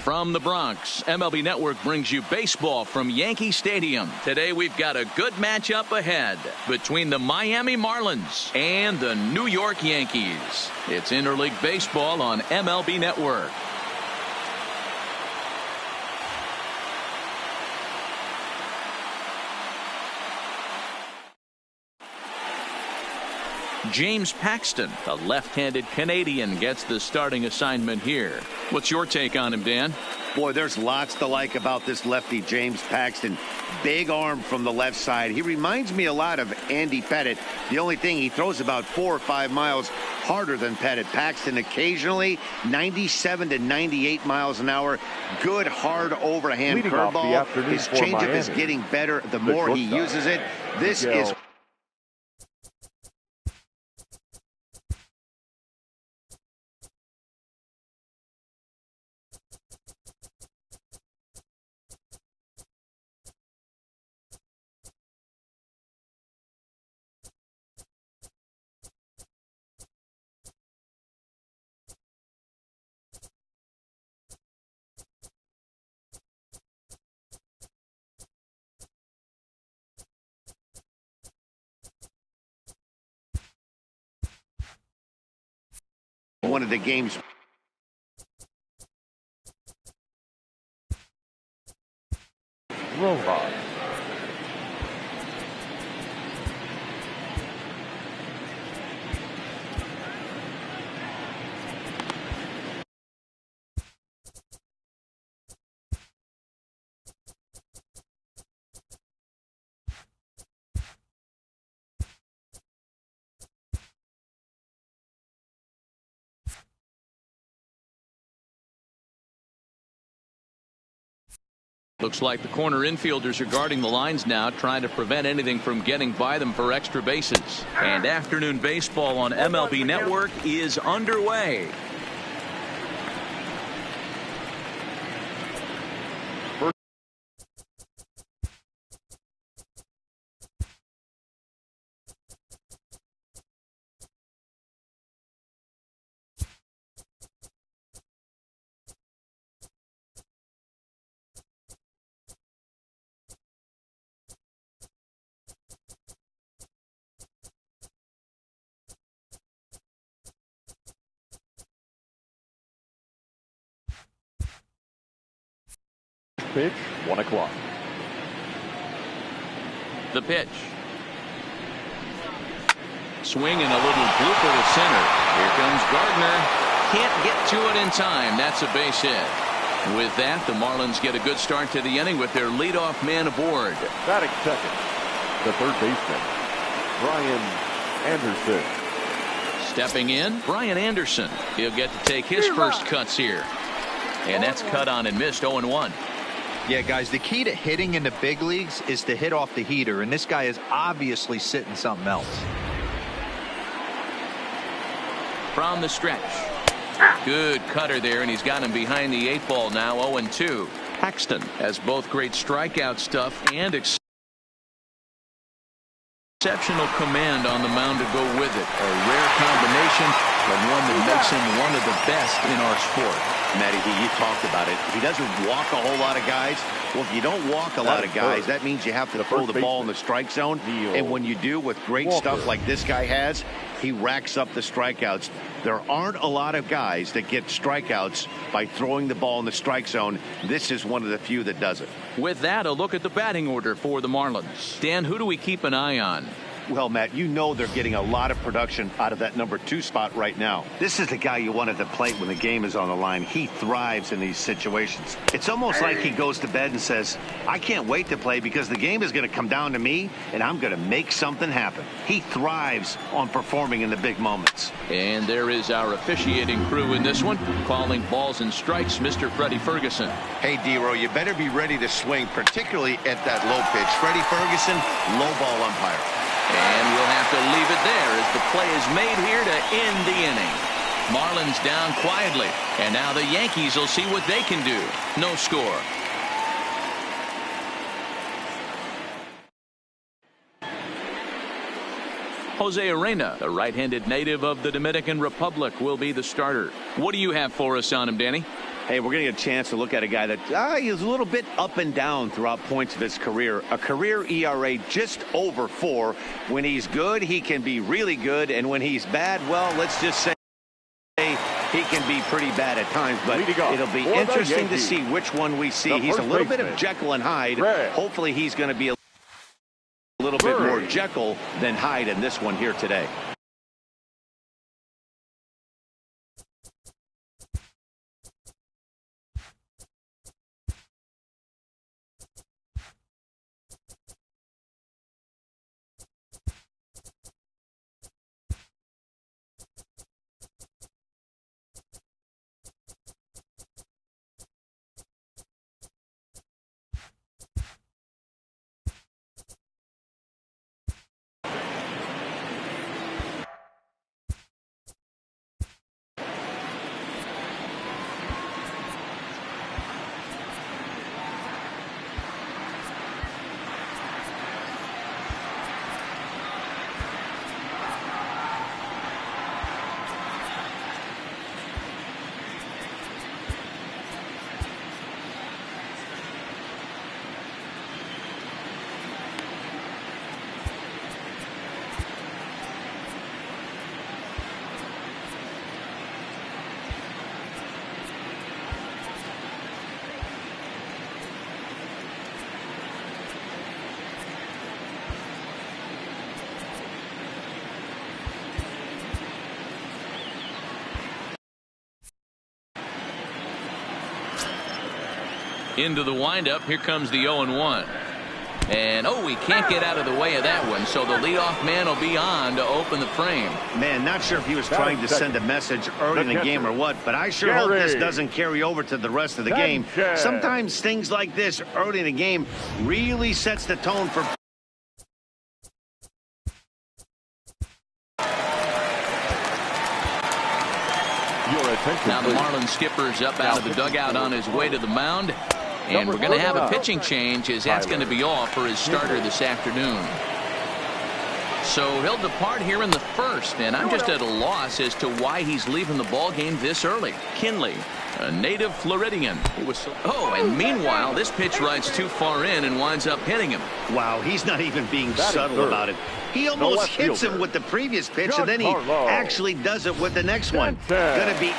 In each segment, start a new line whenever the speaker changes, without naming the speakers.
From the Bronx, MLB Network brings you baseball from Yankee Stadium. Today we've got a good matchup ahead between the Miami Marlins and the New York Yankees. It's interleague baseball on MLB Network. James Paxton, the left-handed Canadian, gets the starting assignment here. What's your take on him, Dan?
Boy, there's lots to like about this lefty, James Paxton. Big arm from the left side. He reminds me a lot of Andy Pettitte. The only thing, he throws about 4 or 5 miles harder than Pettitte. Paxton occasionally 97 to 98 miles an hour. Good, hard overhand curveball. His changeup is getting better the more he uses it. This is... one of the game's
robot.
Looks like the corner infielders are guarding the lines now, trying to prevent anything from getting by them for extra bases. And afternoon baseball on MLB Network is underway.
Pitch, 1 o'clock.
The pitch. Swing and a little blooper to center. Here comes Gardner. Can't get to it in time. That's a base hit. With that, the Marlins get a good start to the inning with their leadoff man aboard.
Batting second, the third baseman, Brian Anderson.
Stepping in, Brian Anderson. He'll get to take his first cuts here. And that's cut on and missed, 0-1.
Yeah, guys, the key to hitting in the big leagues is to hit off the heater, and this guy is obviously sitting something else.
From the stretch. Good cutter there, and he's got him behind the 8 ball now, 0-2. Paxton has both great strikeout stuff and exceptional command on the mound to go with it. A rare combination, but one that makes him one of the best in our sport.
Matty, you talked about it. He doesn't walk a whole lot of guys. Well, if you don't walk a lot of guys, that means you have to throw the ball in the strike zone. And when you do with great stuff like this guy has, he racks up the strikeouts. There aren't a lot of guys that get strikeouts by throwing the ball in the strike zone. This is one of the few that does it.
With that, a look at the batting order for the Marlins. Dan, who do we keep an eye on?
Well, Matt, you know they're getting a lot of production out of that number 2 spot right now. This is the guy you want at the plate when the game is on the line. He thrives in these situations. It's almost like he goes to bed and says, I can't wait to play because the game is going to come down to me and I'm going to make something happen. He thrives on performing in the big moments.
And there is our officiating crew in this one, calling balls and strikes, Mr. Freddie Ferguson.
Hey, D-Row, you better be ready to swing, particularly at that low pitch. Freddie Ferguson, low ball umpire.
And we'll have to leave it there as the play is made here to end the inning. Marlins down quietly, and now the Yankees will see what they can do. No score. Jose Arena, the right-handed native of the Dominican Republic, will be the starter. What do you have for us on him, Danny?
Hey, we're going to get a chance to look at a guy that is a little bit up and down throughout points of his career. A career ERA just over 4. When he's good, he can be really good. And when he's bad, well, let's just say he can be pretty bad at times. But it'll be interesting to see which one we see. He's a little bit of Jekyll and Hyde. Hopefully he's going to be a little bit more Jekyll than Hyde in this one here today.
Into the windup. Here comes the 0-1. And, oh, he can't get out of the way of that one. So the leadoff man will be on to open the frame.
Man, not sure if he was trying to send a message early in the game or what, but I sure hope this doesn't carry over to the rest of the game. Sometimes things like this early in the game really sets the tone for...
Now the Marlins skipper's up out of the dugout on his way to the mound. And we're going to have a pitching change, as that's going to be all for his starter this afternoon. So he'll depart here in the first, and I'm just at a loss as to why he's leaving the ball game this early. Kinley, a native Floridian. And meanwhile, this pitch rides too far in and winds up hitting him.
Wow, he's not even being subtle about it. He almost hits him with the previous pitch, and then he actually does it with the next one. Going to be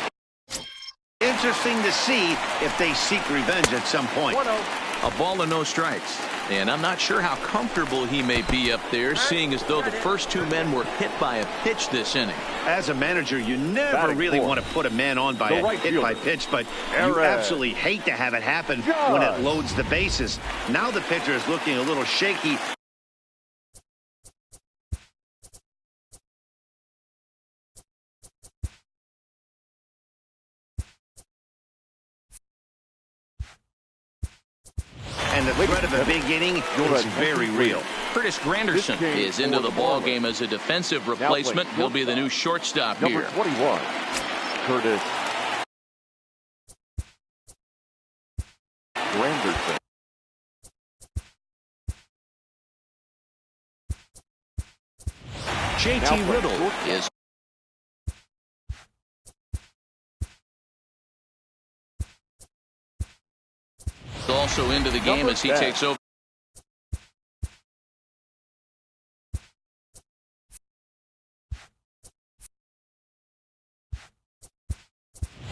interesting to see if they seek revenge at some point.
A ball and no strikes. And I'm not sure how comfortable he may be up there, seeing as though the first 2 men were hit by a pitch this inning.
As a manager, you never really want to put a man on by a hit by pitch, but you absolutely hate to have it happen when it loads the bases. Now the pitcher is looking a little shaky. And the threat of a big inning is very real.
Curtis Granderson is into the ball game as a defensive replacement. He'll be the new shortstop here.
Number 21, Curtis Granderson.
JT Riddle is also into the game as he takes over.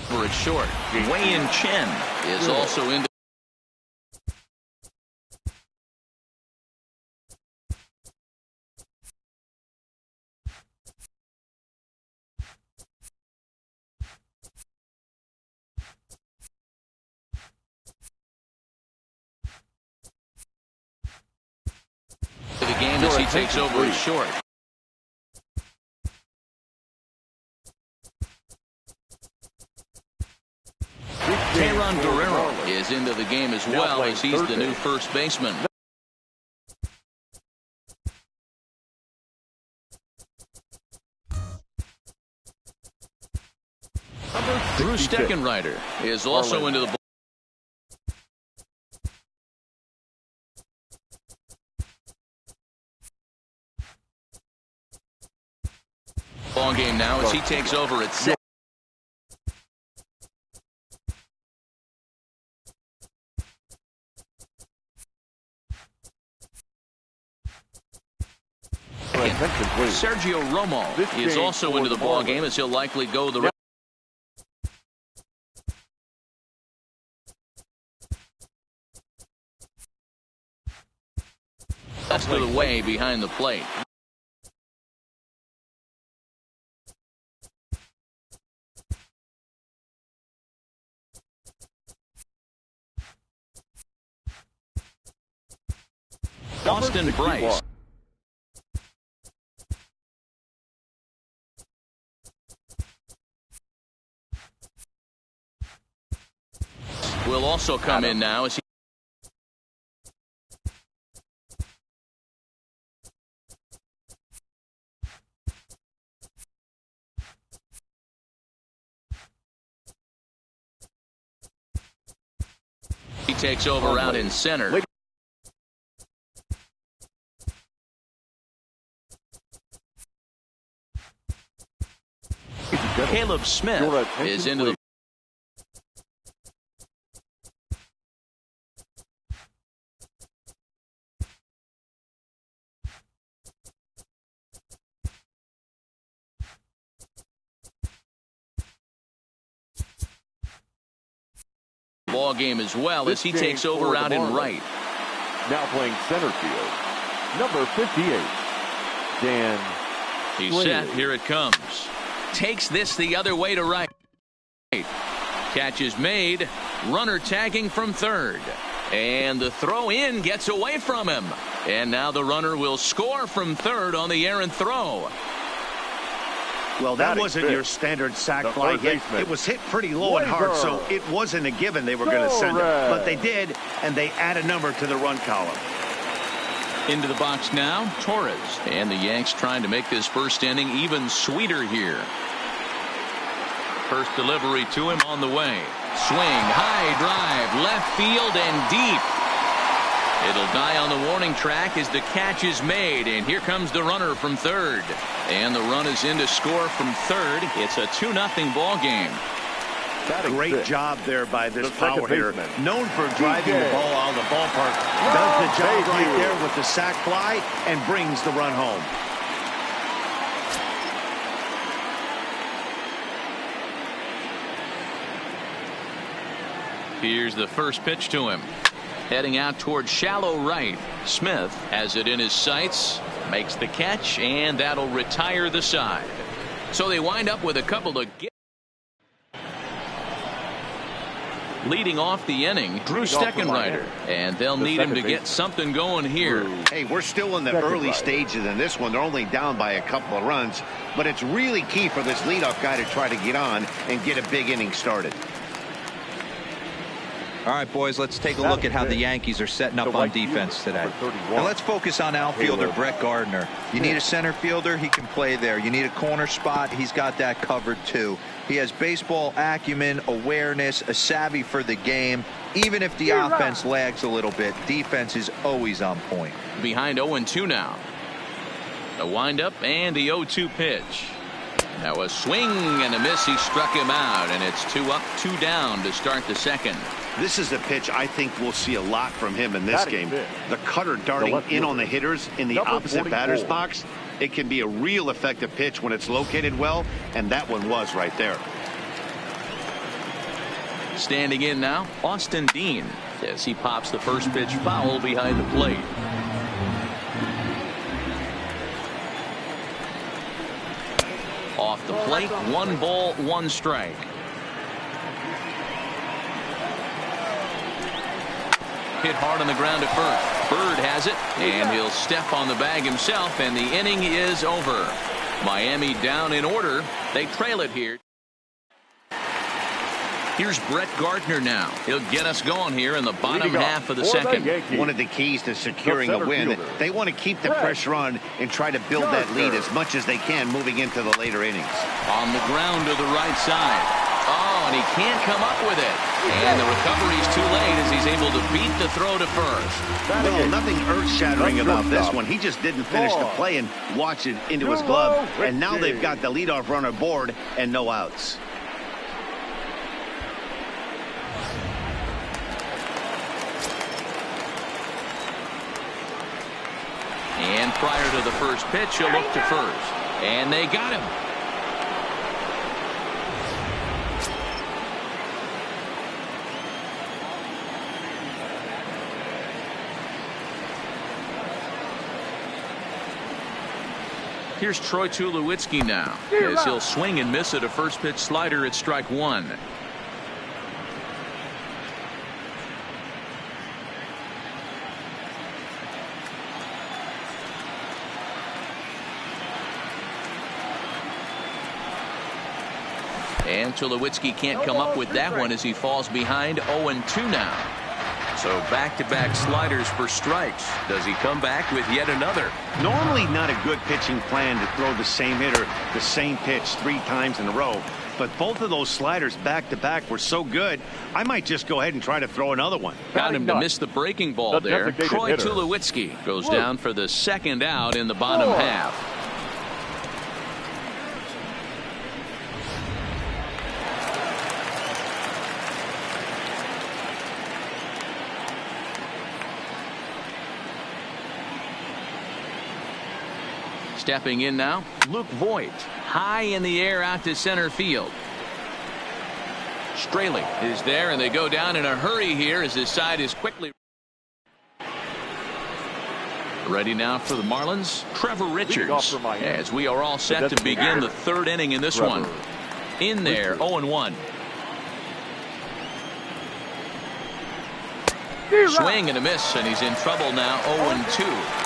For its short, Wei-Yin Chen is also into. The game as he takes over his short. Teheran Guerrero is into the game as well as he's the new first baseman. Drew Steckenrider is also into the ball game now as he takes over at 6. Sergio Romo is also into the ball game as he'll likely go the rest of the way behind the plate. Austin Bryce will also come in now as he takes over out in center. Caleb Smith is into the ball game as well as he takes over out in right.
Now playing center field, number 58, Dan.
He's set. Here it comes. Takes this the other way to right. Catch is made. Runner tagging from third. And the throw in gets away from him. And now the runner will score from third on the errant throw.
Well, that wasn't your standard sac fly hit. It was hit pretty low and hard, so it wasn't a given they were going to send it. But they did, and they add a number to the run column.
Into the box now, Torres. And the Yanks trying to make this first inning even sweeter here. First delivery to him on the way. Swing, high drive, left field and deep. It'll die on the warning track as the catch is made, and here comes the runner from third. And the run is in to score from third. It's a 2-0 ball game.
Great job there by this power hitter. Known for driving the ball out of the ballpark. Does the job right there with the sac fly and brings the run home.
Here's the first pitch to him. Heading out towards shallow right. Smith has it in his sights, makes the catch, and that'll retire the side. So they wind up with a couple of leading off the inning, Drew Steckenrider, and they'll need him to get something going here.
Hey, we're still in the early stages in this one. They're only down by a couple of runs, but it's really key for this leadoff guy to try to get on and get a big inning started.
All right, boys, let's take a look at how the Yankees are setting up on defense today. Now let's focus on outfielder Brett Gardner. You need a center fielder, he can play there. You need a corner spot, he's got that covered too. He has baseball acumen, awareness, a savvy for the game. Even if the offense lags a little bit, defense is always on point.
Behind 0-2 now. The windup and the 0-2 pitch. Now a swing and a miss. He struck him out, and it's 2 up, 2 down to start the second.
This is a pitch I think we'll see a lot from him in this game. The cutter darting in on the hitters in the opposite batter's box. It can be a real effective pitch when it's located well, and that one was right there.
Standing in now, Austin Dean, as he pops the first pitch foul behind the plate. Off the plate, 1 ball, 1 strike. Hit hard on the ground at first. Bird has it, and he'll step on the bag himself, and the inning is over. Miami down in order. They trail it here. Here's Brett Gardner now. He'll get us going here in the bottom half of the second.
One of the keys to securing a win, they want to keep the pressure on and try to build that lead as much as they can moving into the later innings.
On the ground to the right side. Oh, and he can't come up with it. And the recovery's too late as he's able to beat the throw to first.
Well, nothing earth-shattering about this one. He just didn't finish the play and watch it into his glove. And now they've got the leadoff runner aboard and no outs.
And prior to the first pitch, he'll look to first. And they got him. Here's Troy Tulowitzki now, as he'll swing and miss at a first pitch slider at strike one. And Tulowitzki can't come up with that one as he falls behind 0-2 now. So back-to-back sliders for strikes. Does he come back with yet another?
Normally not a good pitching plan to throw the same hitter the same pitch 3 times in a row. But both of those sliders back-to-back were so good, I might just go ahead and try to throw another one.
Got him to miss the breaking ball there. Troy Tulowitzki goes down for the second out in the bottom half. Stepping in now, Luke Voigt, high in the air out to center field. Straley is there, and they go down in a hurry here as his side is quickly ready now for the Marlins. Trevor Richards, as we are all set to begin the third inning in this one. In there, 0-1. Swing and a miss, and he's in trouble now, 0-2.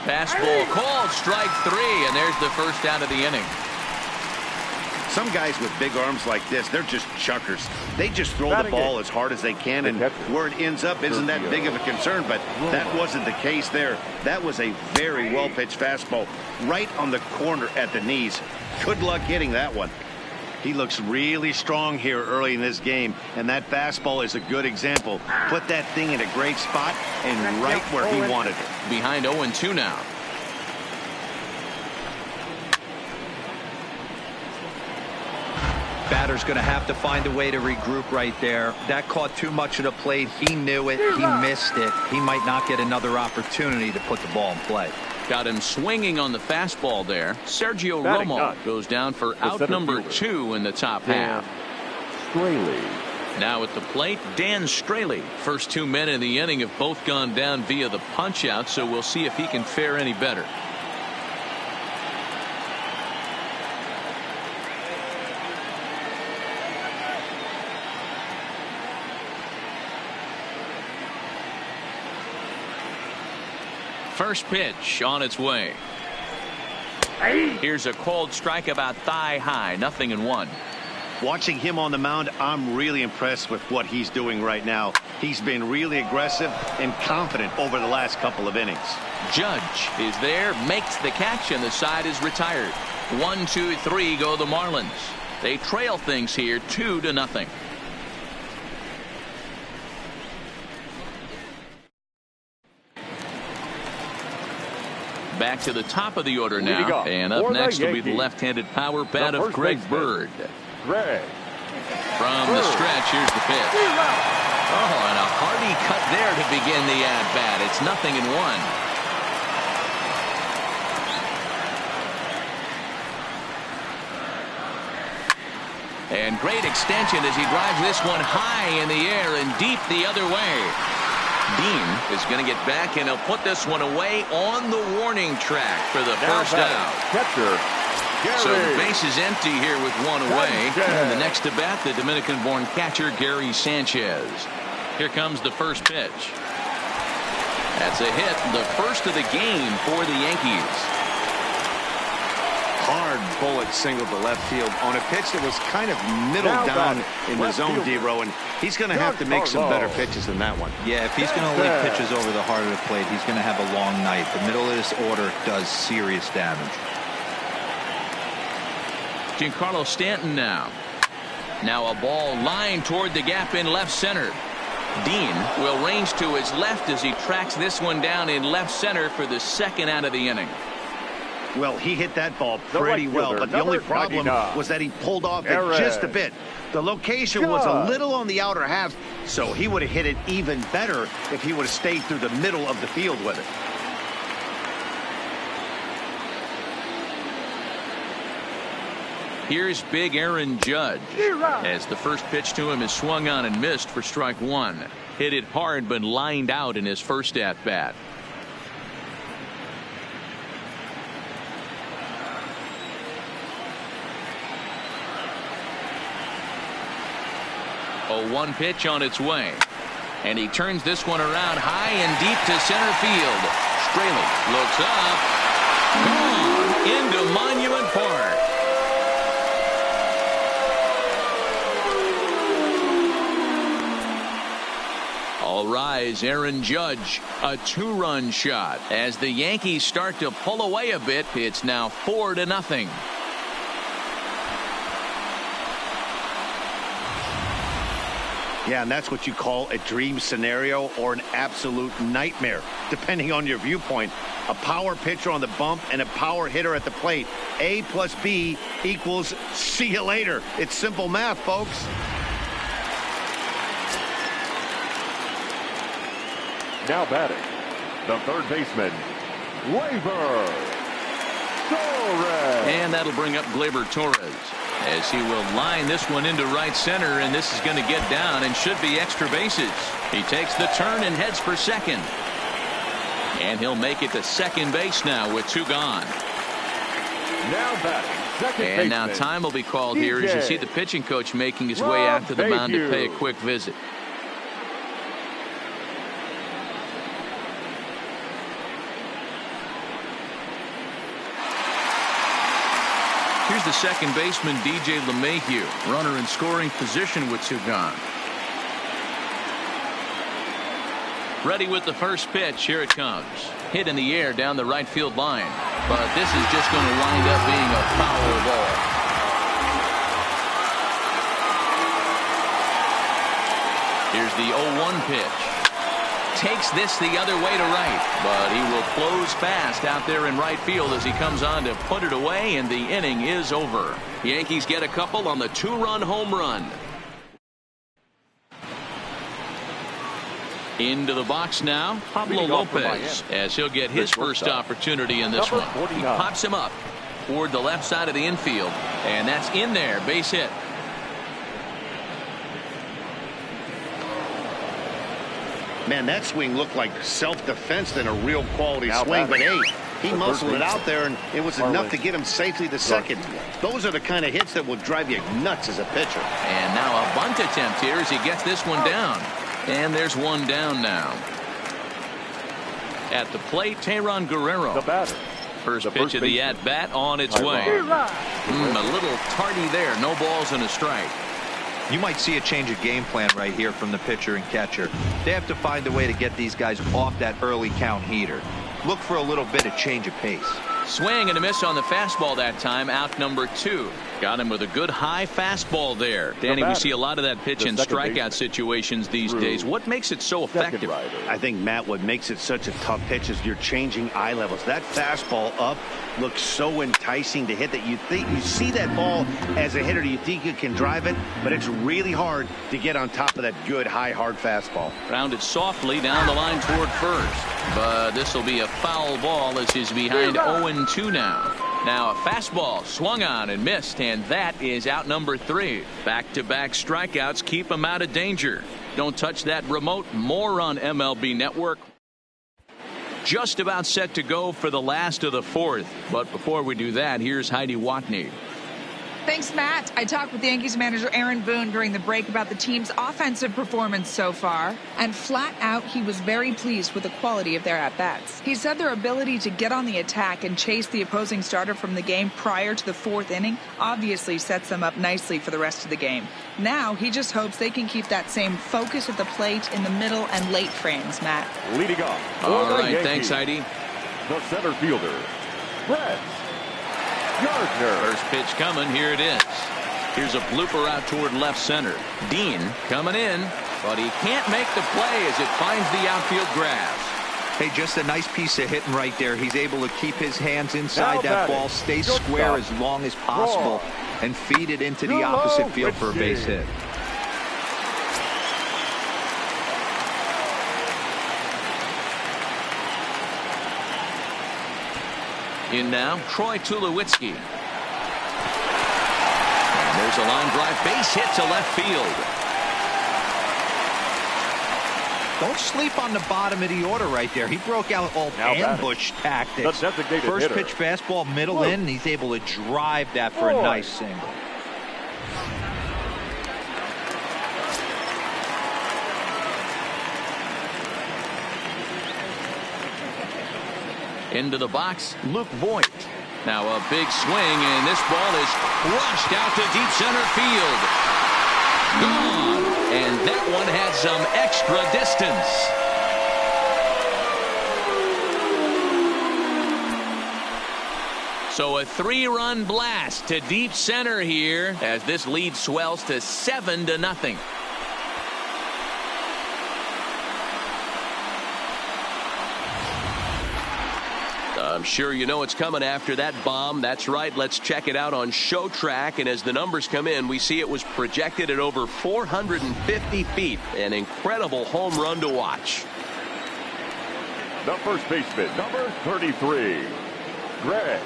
Fastball called, strike 3, and there's the first out of the inning.
Some guys with big arms like this, they're just chuckers. They just throw the ball as hard as they can, and where it ends up isn't that big of a concern, but that wasn't the case there. That was a very well-pitched fastball right on the corner at the knees. Good luck hitting that one. He looks really strong here early in this game, and that fastball is a good example. Put that thing in a great spot and right where he wanted it.
Behind 0-2 now.
Batter's going to have to find a way to regroup right there. That caught too much of the plate. He knew it. He missed it. He might not get another opportunity to put the ball in play.
Got him swinging on the fastball there. Sergio Romo goes down for out number 2 in the top half.
Straley.
Now at the plate, Dan Straley. First 2 men in the inning have both gone down via the punch out, so we'll see if he can fare any better. First pitch on its way. Here's a cold strike about thigh high, 0-1.
Watching him on the mound, I'm really impressed with what he's doing right now. He's been really aggressive and confident over the last couple of innings.
Judge is there, makes the catch, and the side is retired. 1, 2, 3 go the Marlins. They trail things here 2-0. Back to the top of the order now, and up next will be the left-handed power bat of Greg Bird. From the stretch, here's the pitch. Oh, and a hearty cut there to begin the at-bat. It's 0-1. And great extension as he drives this one high in the air and deep the other way. Dean is going to get back, and he'll put this one away on the warning track for the first out.
Catcher, Gary.
So the base is empty here with one away. And the next to bat, the Dominican-born catcher, Gary Sanchez. Here comes the first pitch. That's a hit, the first of the game for the Yankees.
Hard bullet single to left field on a pitch that was kind of middle down in the zone, D-Row, and he's going to have to make some better pitches than that one.
Yeah, if he's going to lead pitches over the heart of the plate, he's going to have a long night. The middle of this order does serious damage.
Giancarlo Stanton now. Now a ball lined toward the gap in left center. Dean will range to his left as he tracks this one down in left center for the second out of the inning.
Well, he hit that ball pretty well, but the only problem was that he pulled off it just a bit. The location was a little on the outer half, so he would have hit it even better if he would have stayed through the middle of the field with it.
Here's big Aaron Judge as the first pitch to him is swung on and missed for strike one. Hit it hard but lined out in his first at bat. A 1 pitch on its way, and he turns this one around high and deep to center field. Straley looks up, gone into Monument Park. All rise, Aaron Judge, a 2-run shot. As the Yankees start to pull away a bit, it's now 4-0.
Yeah, and that's what you call a dream scenario or an absolute nightmare, depending on your viewpoint. A power pitcher on the bump and a power hitter at the plate. A plus B equals see you later. It's simple math, folks.
Now batting, the third baseman, Gleyber Torres.
And that'll bring up Gleyber Torres as he will line this one into right center, and this is going to get down and should be extra bases. He takes the turn and heads for second. And he'll make it to second base now with 2 gone.
Now batting, second baseman.
And now time will be called here as you see the pitching coach making his way out to the mound to pay a quick visit. Here's the second baseman, DJ LeMahieu, runner in scoring position with 2 gone. Ready with the first pitch. Here it comes. Hit in the air down the right field line. But this is just going to wind up being a foul ball. Here's the 0-1 pitch. Takes this the other way to right, but he will close fast out there in right field as he comes on to put it away, and the inning is over. Yankees get a couple on the 2-run home run. Into the box now, Pablo Lopez, as he'll get his first opportunity in this one. He pops him up toward the left side of the infield, and that's in there, base hit.
Man, that swing looked like self-defense than a real quality swing. But hey, he muscled it out there, and it was enough to get him safely to second. Those are the kind of hits that will drive you nuts as a pitcher.
And now a bunt attempt here as he gets this one down. And there's one down now. At the plate, Tayron Guerrero.
The batter.
First pitch of the at-bat on its way. A little tardy there. No balls and a strike.
You might see a change of game plan right here from the pitcher and catcher. They have to find a way to get these guys off that early count heater. Look for a little bit of change of pace.
Swing and a miss on the fastball that time. Out number 2. Got him with a good high fastball there. Danny, we see a lot of that pitch in strikeout situations these days. What makes it so effective?
I think, Matt, what makes it such a tough pitch is you're changing eye levels. That fastball up looks so enticing to hit that you think you see that ball as a hitter, you think you can drive it, but it's really hard to get on top of that good high hard fastball.
Rounded softly down the line toward first, but this will be a foul ball as he's behind 0-2 now. Now a fastball swung on and missed, and that is out number 3. Back-to-back strikeouts keep him out of danger. Don't touch that remote. More on MLB Network. Just about set to go for the last of the 4th. But before we do that, here's Heidi Watney.
Thanks, Matt. I talked with Yankees manager Aaron Boone during the break about the team's offensive performance so far, and flat out, he was very pleased with the quality of their at-bats. He said their ability to get on the attack and chase the opposing starter from the game prior to the 4th inning obviously sets them up nicely for the rest of the game. Now, he just hopes they can keep that same focus at the plate in the middle and late frames, Matt.
Leading off.
All right, thanks, Heidi.
The center fielder, Brett Gardner.
First pitch coming. Here it is. Here's a blooper out toward left center. Dean coming in, but he can't make the play as it finds the outfield grass.
Hey, just a nice piece of hitting right there. He's able to keep his hands inside that ball, stay square as long as possible, and feed it into the opposite field for a base hit.
In now, Troy Tulowitzki. And there's a line drive, base hit to left field.
Don't sleep on the bottom of the order right there. He broke out all ambush tactics. First pitch fastball, middle in, and he's able to drive that for a nice single.
Into the box, Luke Voigt. Now a big swing, and this ball is crushed out to deep center field. Gone. And that one had some extra distance. So a 3-run blast to deep center here as this lead swells to 7-0. I'm sure you know it's coming after that bomb. That's right. Let's check it out on Show Track. And as the numbers come in, we see it was projected at over 450 feet. An incredible home run to watch.
The first baseman, number 33, Greg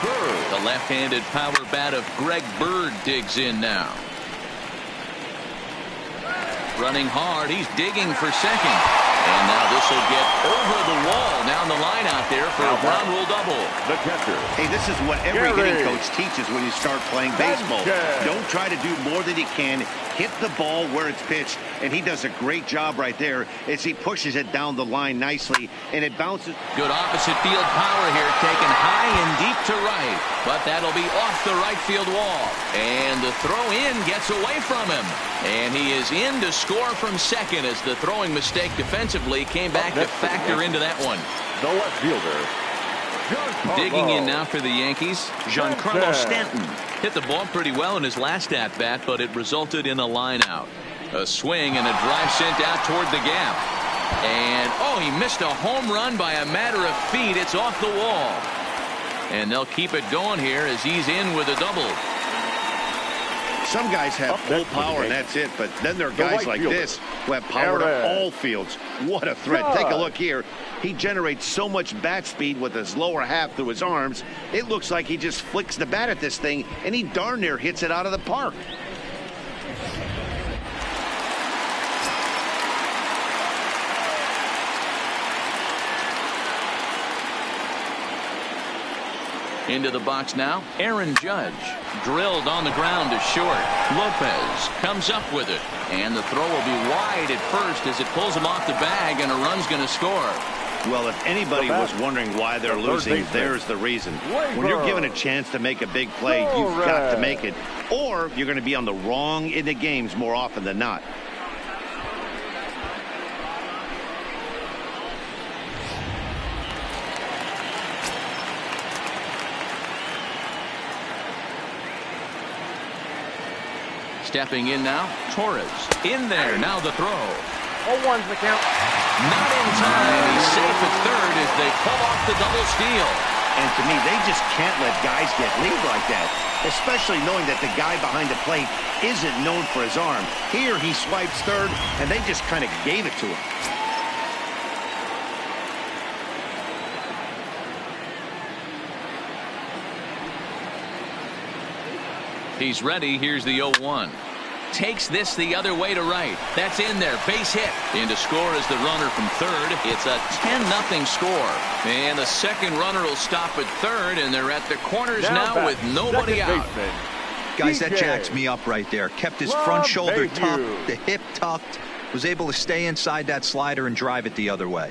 Bird.
The left-handed power bat of Greg Bird digs in now. Running hard. He's digging for second. And now this will get over the wall down the line out there for a ground rule double.
The catcher.
Hey, this is what every hitting coach teaches when you start playing baseball. Don't try to do more than you can. Hit the ball where it's pitched, and he does a great job right there as he pushes it down the line nicely, and it bounces.
Good opposite field power here, taken high and deep to right, but that'll be off the right field wall. And the throw in gets away from him, and he is in to score from second as the throwing mistake defensively came back to factor into that one.
The left fielder,
digging in now for the Yankees, Giancarlo Stanton. Hit the ball pretty well in his last at-bat, but it resulted in a line out. A swing and a drive sent out toward the gap. And, oh, he missed a home run by a matter of feet. It's off the wall. And they'll keep it going here as he's in with a double.
Some guys have full power and that's it, but then there are guys like this who have power to all fields. What a threat. Take a look here. He generates so much bat speed with his lower half through his arms. It looks like he just flicks the bat at this thing, and he darn near hits it out of the park.
Into the box now, Aaron Judge. Drilled on the ground to short. Lopez comes up with it. And the throw will be wide at first as it pulls him off the bag, and a run's going to score.
Well, if anybody was wondering why they're losing, there's the reason. When you're given a chance to make a big play, you've got to make it. Or you're going to be on the wrong end of games more often than not.
Stepping in now, Torres. In there, now the throw.
0-1's the count.
Not in time. He's safe at third as they pull off the double steal.
And to me, they just can't let guys get lead like that, especially knowing that the guy behind the plate isn't known for his arm. Here, he swipes third, and they just kind of gave it to him.
He's ready. Here's the 0-1. Takes this the other way to right. That's in there. Base hit. In to score is the runner from third. It's a 10-0 score. And the second runner will stop at third, and they're at the corners now with nobody out.
Guys, that jacks me up right there. Kept his front shoulder tucked, the hip tucked, was able to stay inside that slider and drive it the other way.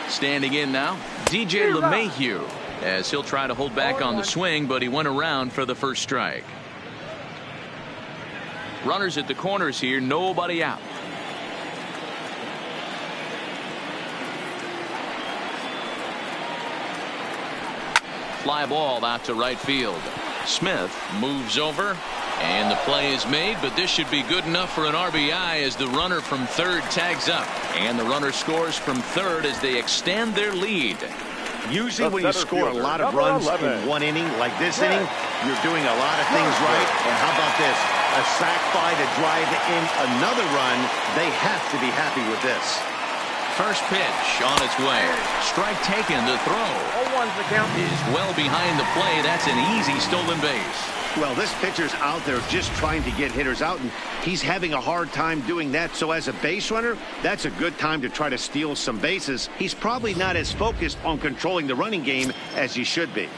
Standing in now, DJ LeMahieu, as he'll try to hold back on the swing, but he went around for the first strike. Runners at the corners here, nobody out. Fly ball out to right field. Smith moves over, and the play is made, but this should be good enough for an RBI as the runner from third tags up. And the runner scores from third as they extend their lead.
Usually when you score a lot of runs in one inning, like this inning, you're doing a lot of things right. And how about this? A sac fly to drive in another run. They have to be happy with this.
First pitch on its way. Strike taken. The throw
0-1's the count.
is well behind the play. That's an easy stolen base.
Well, this pitcher's out there just trying to get hitters out, and he's having a hard time doing that. So as a base runner, that's a good time to try to steal some bases. He's probably not as focused on controlling the running game as he should be.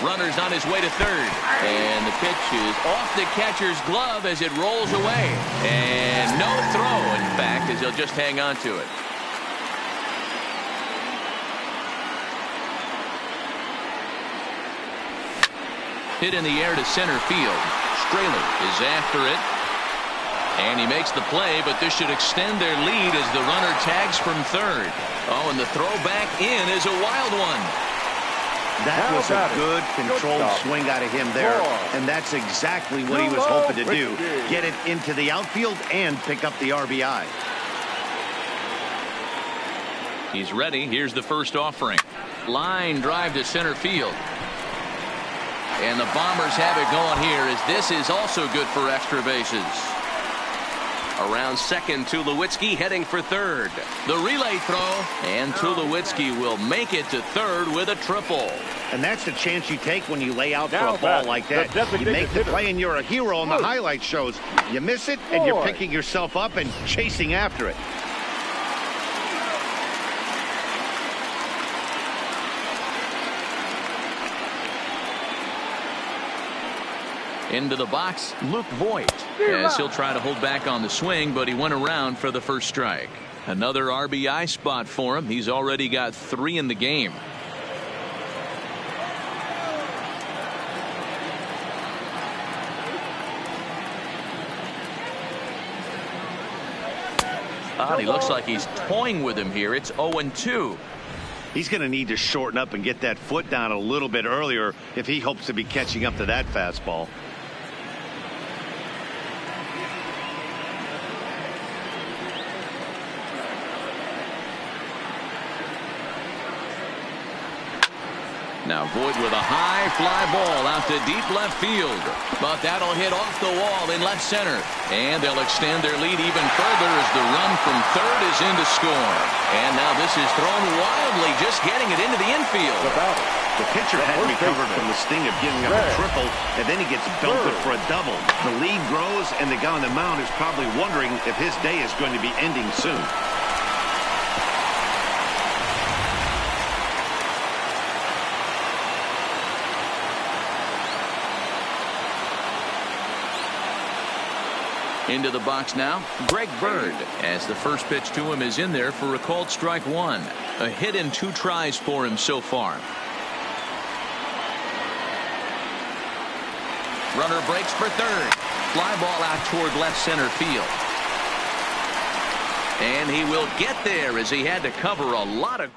Runner's on his way to third, and the pitch is off the catcher's glove as it rolls away. And no throw, in fact, as he'll just hang on to it. Hit in the air to center field. Straley is after it, and he makes the play, but this should extend their lead as the runner tags from third. Oh, and the throw back in is a wild one.
That was a good controlled swing out of him there, and that's exactly what he was hoping to do. Get it into the outfield and pick up the RBI.
He's ready. Here's the first offering. Line drive to center field. And the Bombers have it going here, as this is also good for extra bases. Around second, Tulowitzki heading for third. The relay throw, and Tulowitzki will make it to third with a triple.
And that's the chance you take when you lay out for a ball like that. You make the play and you're a hero on the highlight shows. You miss it and you're picking yourself up and chasing after it.
Into the box, Luke Voigt, as he'll try to hold back on the swing, but he went around for the first strike. Another RBI spot for him. He's already got 3 in the game. He looks like he's toying with him here. It's 0-2.
He's going to need to shorten up and get that foot down a little bit earlier if he hopes to be catching up to that fastball.
Now Voigt with a high fly ball out to deep left field, but that'll hit off the wall in left center, and they'll extend their lead even further as the run from third is in to score. And now this is thrown wildly, just getting it into the infield.
The pitcher hadn't recovered from the sting of giving up a triple, and then he gets belted for a double. The lead grows, and the guy on the mound is probably wondering if his day is going to be ending soon.
Into the box now, Greg Bird, as the first pitch to him is in there for a called strike 1. A hit in 2 tries for him so far. Runner breaks for third. Fly ball out toward left center field. And he will get there as he had to cover a lot of.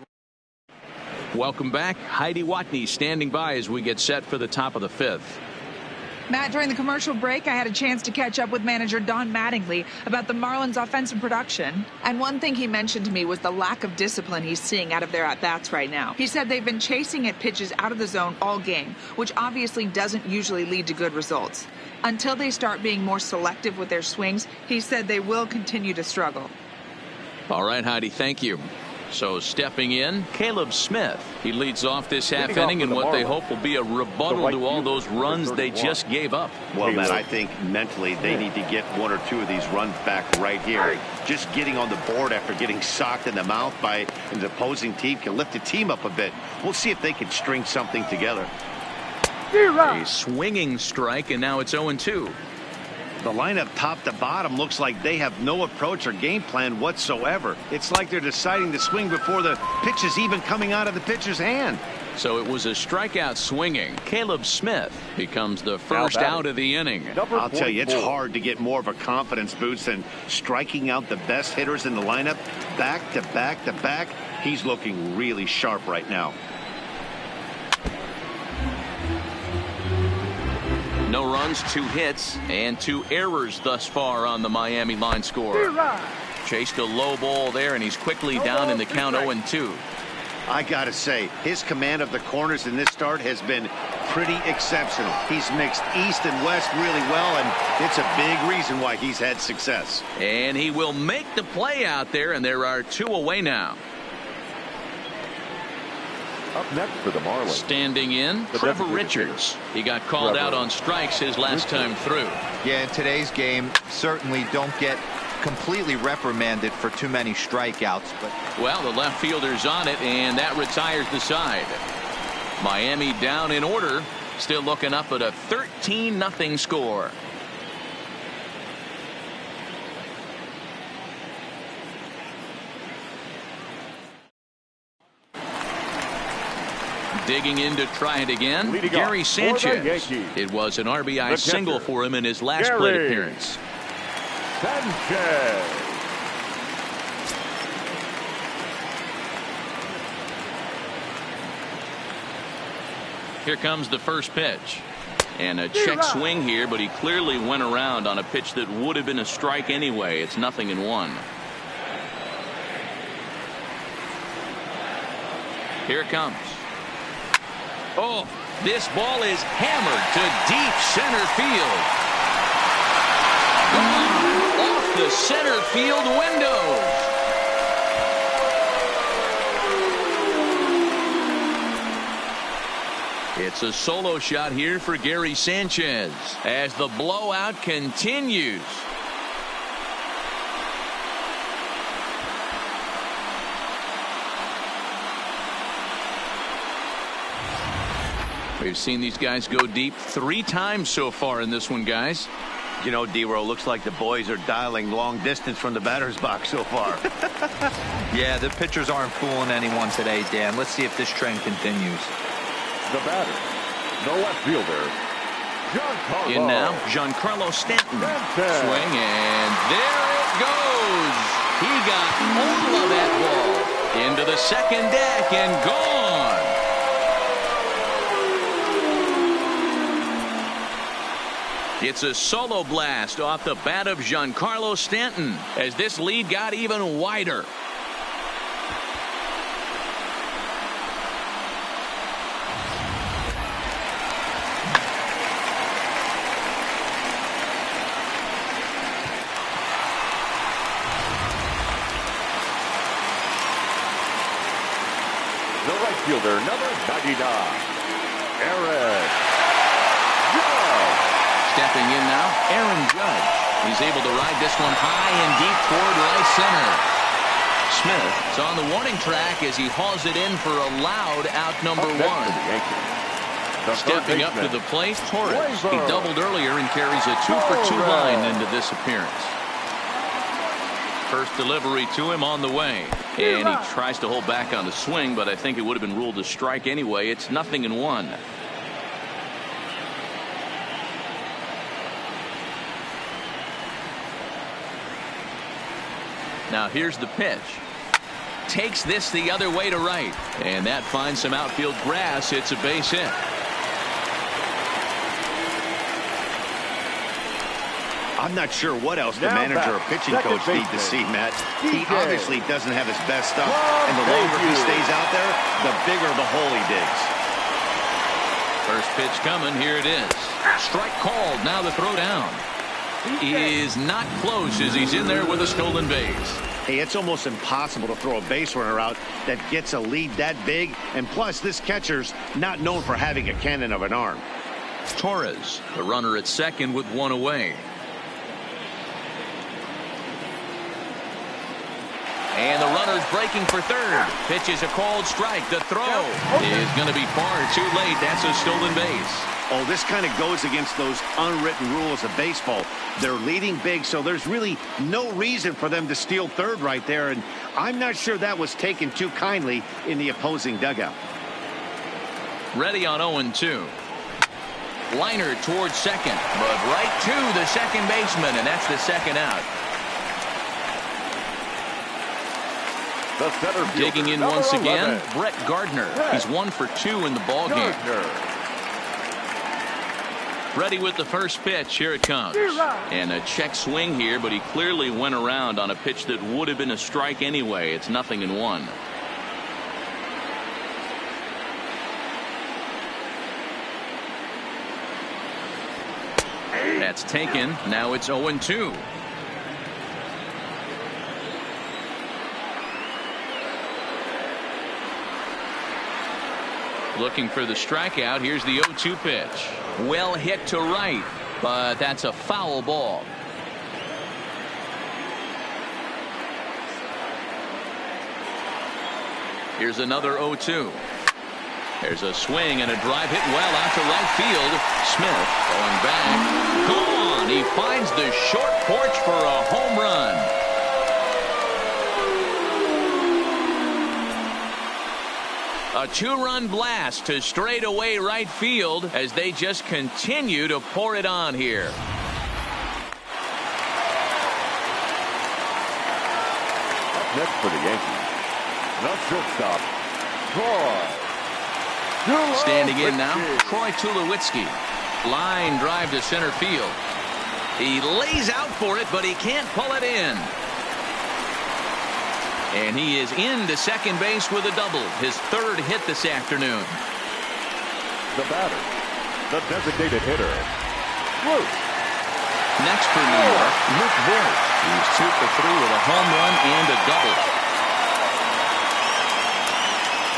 Welcome back. Heidi Watney standing by as we get set for the top of the 5th.
Matt, during the commercial break, I had a chance to catch up with manager Don Mattingly about the Marlins' offensive production. And one thing he mentioned to me was the lack of discipline he's seeing out of their at-bats right now. He said they've been chasing at pitches out of the zone all game, which obviously doesn't usually lead to good results. Until they start being more selective with their swings, he said they will continue to struggle.
All right, Heidi, thank you. So stepping in, Caleb Smith. He leads off this half inning in what they hope will be a rebuttal to all those runs they just gave up.
Well, Matt, I think mentally they need to get one or two of these runs back right here. Just getting on the board after getting socked in the mouth by an opposing team can lift the team up a bit. We'll see if they can string something together.
A swinging strike, and now it's 0-2.
The lineup top to bottom looks like they have no approach or game plan whatsoever. It's like they're deciding to swing before the pitch is even coming out of the pitcher's hand.
So it was a strikeout swinging. Caleb Smith becomes the first out of the inning.
I'll tell you, it's hard to get more of a confidence boost than striking out the best hitters in the lineup back to back to back. He's looking really sharp right now.
No runs, 2 hits, and 2 errors thus far on the Miami line score. Chased a low ball there, and he's quickly down in the count 0-2.
I gotta say, his command of the corners in this start has been pretty exceptional. He's mixed east and west really well, and it's a big reason why he's had success.
And he will make the play out there, and there are 2 away now.
Up next for the Marlins.
Standing in, Trevor Richards. He got called out on strikes his last time through.
Yeah, in today's game, certainly don't get completely reprimanded for too many strikeouts. But
well, the left fielder's on it, and that retires the side. Miami down in order, still looking up at a 13-0 score. Digging in to try it again, Gary Sanchez. It was an RBI single for him in his last plate appearance.
Sanchez.
Here comes the first pitch. And a check swing here, but he clearly went around on a pitch that would have been a strike anyway. It's 0-1. Here it comes. Oh, this ball is hammered to deep center field. Gone off the center field window. It's a solo shot here for Gary Sanchez as the blowout continues. We've seen these guys go deep 3 times so far in this one, guys.
You know, D-Row, looks like the boys are dialing long distance from the batter's box so far.
Yeah, the pitchers aren't fooling anyone today, Dan. Let's see if this trend continues.
The batter, the left fielder, Giancarlo.
In now, Giancarlo Stanton. Swing, and there it goes. He got all of that ball into the second deck and gone. It's a solo blast off the bat of Giancarlo Stanton as this lead got even wider.
The right fielder, number 99, Aaron Judge.
Stepping in now, Aaron Judge. He's able to ride this one high and deep toward right center. Smith is on the warning track as he hauls it in for a loud out number 1. Stepping up to the plate, Torres. He doubled earlier and carries a 2-for-2 line into this appearance. First delivery to him on the way. And he tries to hold back on the swing, but I think it would have been ruled a strike anyway. It's 0-1. Now here's the pitch. Takes this the other way to right. And that finds some outfield grass. It's a base hit.
I'm not sure what else the manager or pitching coach need to see, Matt. He obviously doesn't have his best stuff, and the longer he stays out there, the bigger the hole he digs.
First pitch coming. Here it is. Strike called. Now the throw down. He is not close as he's in there with a stolen base.
Hey, it's almost impossible to throw a base runner out that gets a lead that big. And plus, this catcher's not known for having a cannon of an arm.
Torres, the runner at second with one away. And the runner's breaking for third. Pitch is a called strike. The throw is going to be far too late. That's a stolen base.
Oh, this kind of goes against those unwritten rules of baseball. They're leading big, so there's really no reason for them to steal third right there. And I'm not sure that was taken too kindly in the opposing dugout.
Ready on 0-2. Liner towards second, but right to the second baseman, and that's the second out.
The center fielder,
digging in once again,
11.
Brett Gardner. He's 1 for 2 in the ball game. Ready with the first pitch. Here it comes. And a check swing here, but he clearly went around on a pitch that would have been a strike anyway. It's 0-1. That's taken. Now it's 0-2. Looking for the strikeout. Here's the 0-2 pitch. Well hit to right, but that's a foul ball. Here's another 0-2. There's a swing and a drive hit well out to right field. Smith going back. Gone. He finds the short porch for a home run. A 2-run blast to straightaway right field as they just continue to pour it on here.
Up next for the Yankees, the shortstop, Troy.
Standing in now, Troy Tulowitzki. Line drive to center field. He lays out for it, but he can't pull it in. And he is into second base with a double. His third hit this afternoon.
The batter, the designated hitter, Luke.
Next for New York, Luke Voigt. He's 2 for 3 with a home run and a double.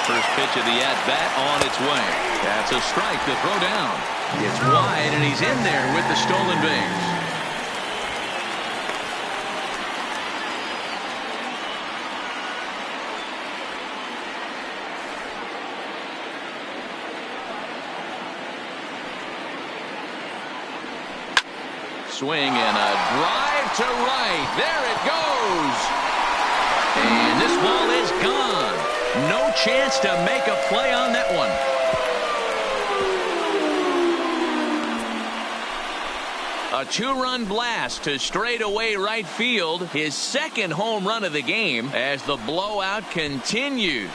First pitch of the at-bat on its way. That's a strike to throw down. It's wide, and he's in there with the stolen base. Swing and a drive to right. There it goes. And this ball is gone. No chance to make a play on that one. A 2-run blast to straightaway right field. His second home run of the game as the blowout continues.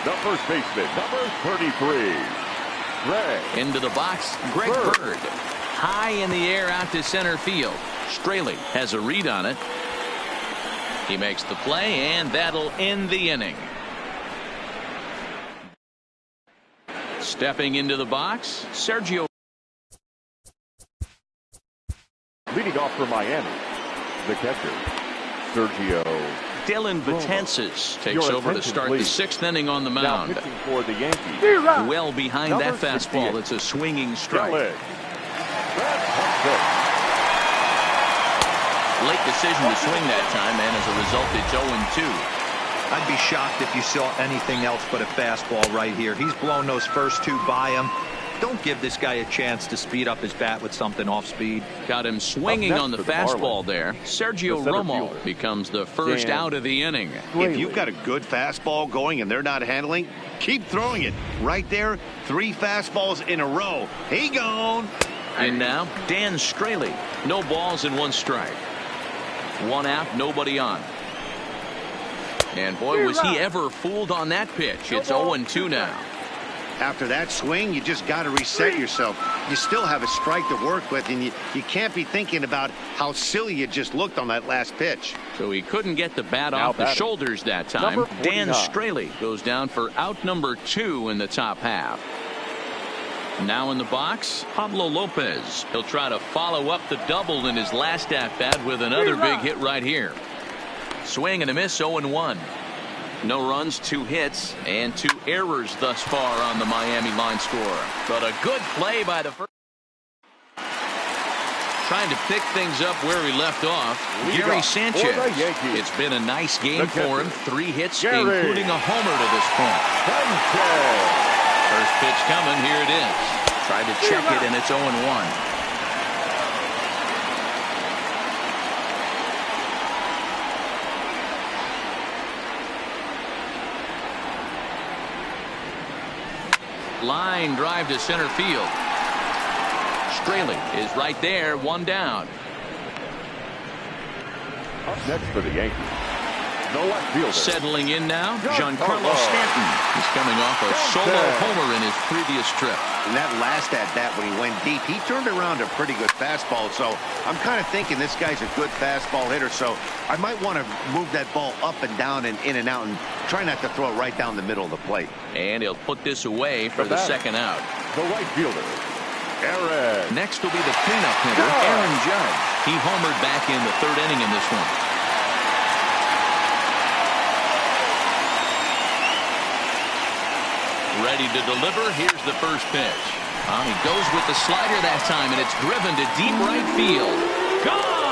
The first baseman, number 33, Greg.
Into the box, Greg Bird. High in the air out to center field. Straley has a read on it. He makes the play, and that'll end the inning. Stepping into the box, Sergio.
Leading off for Miami, the catcher, Sergio.
Dylan Betances takes over to start the 6th inning on the mound.
Now pitching for the Yankees.
Well behind that fastball. It's a swinging strike. Late decision to swing that time, and as a result, it's 0-2.
I'd be shocked if you saw anything else but a fastball right here. He's blown those first 2 by him. Don't give this guy a chance to speed up his bat with something off speed.
Got him swinging on the fastball there. Sergio Romo becomes the first out of the inning.
If you've got a good fastball going and they're not handling, keep throwing it. Right there, 3 fastballs in a row. He gone.
And now, Dan Straley. No balls and 1 strike. 1 out, nobody on. And boy, was he ever fooled on that pitch. It's 0-2 now.
After that swing, you just got to reset yourself. You still have a strike to work with, and you can't be thinking about how silly you just looked on that last pitch.
So he couldn't get the bat off the shoulders that time. Dan Straley goes down for out number 2 in the top half. Now in the box, Pablo Lopez. He'll try to follow up the double in his last at-bat with another big hit right here. Swing and a miss, 0-1. No runs, 2 hits, and 2 errors thus far on the Miami line score. But a good play by the first. Trying to pick things up where he left off. Gary Sanchez. It's been a nice game for him. 3 hits, including a homer to this point. First pitch coming. Here it is. Tried to check it, and it's 0-1. Line drive to center field. Straley is right there, 1 down.
Up next for the Yankees, the left fielder.
Settling in now, Giancarlo Stanton. He's coming off a solo homer in his previous trip.
And that last at-bat when he went deep, he turned around a pretty good fastball. So I'm kind of thinking this guy's a good fastball hitter. So I might want to move that ball up and down and in and out and try not to throw it right down the middle of the plate.
And he'll put this away for the second out.
The right fielder, Aaron.
Next will be the cleanup hitter, Aaron Judge. He homered back in the 3rd inning in this one. Ready to deliver. Here's the first pitch. He goes with the slider that time, and it's driven to deep right field. Gone!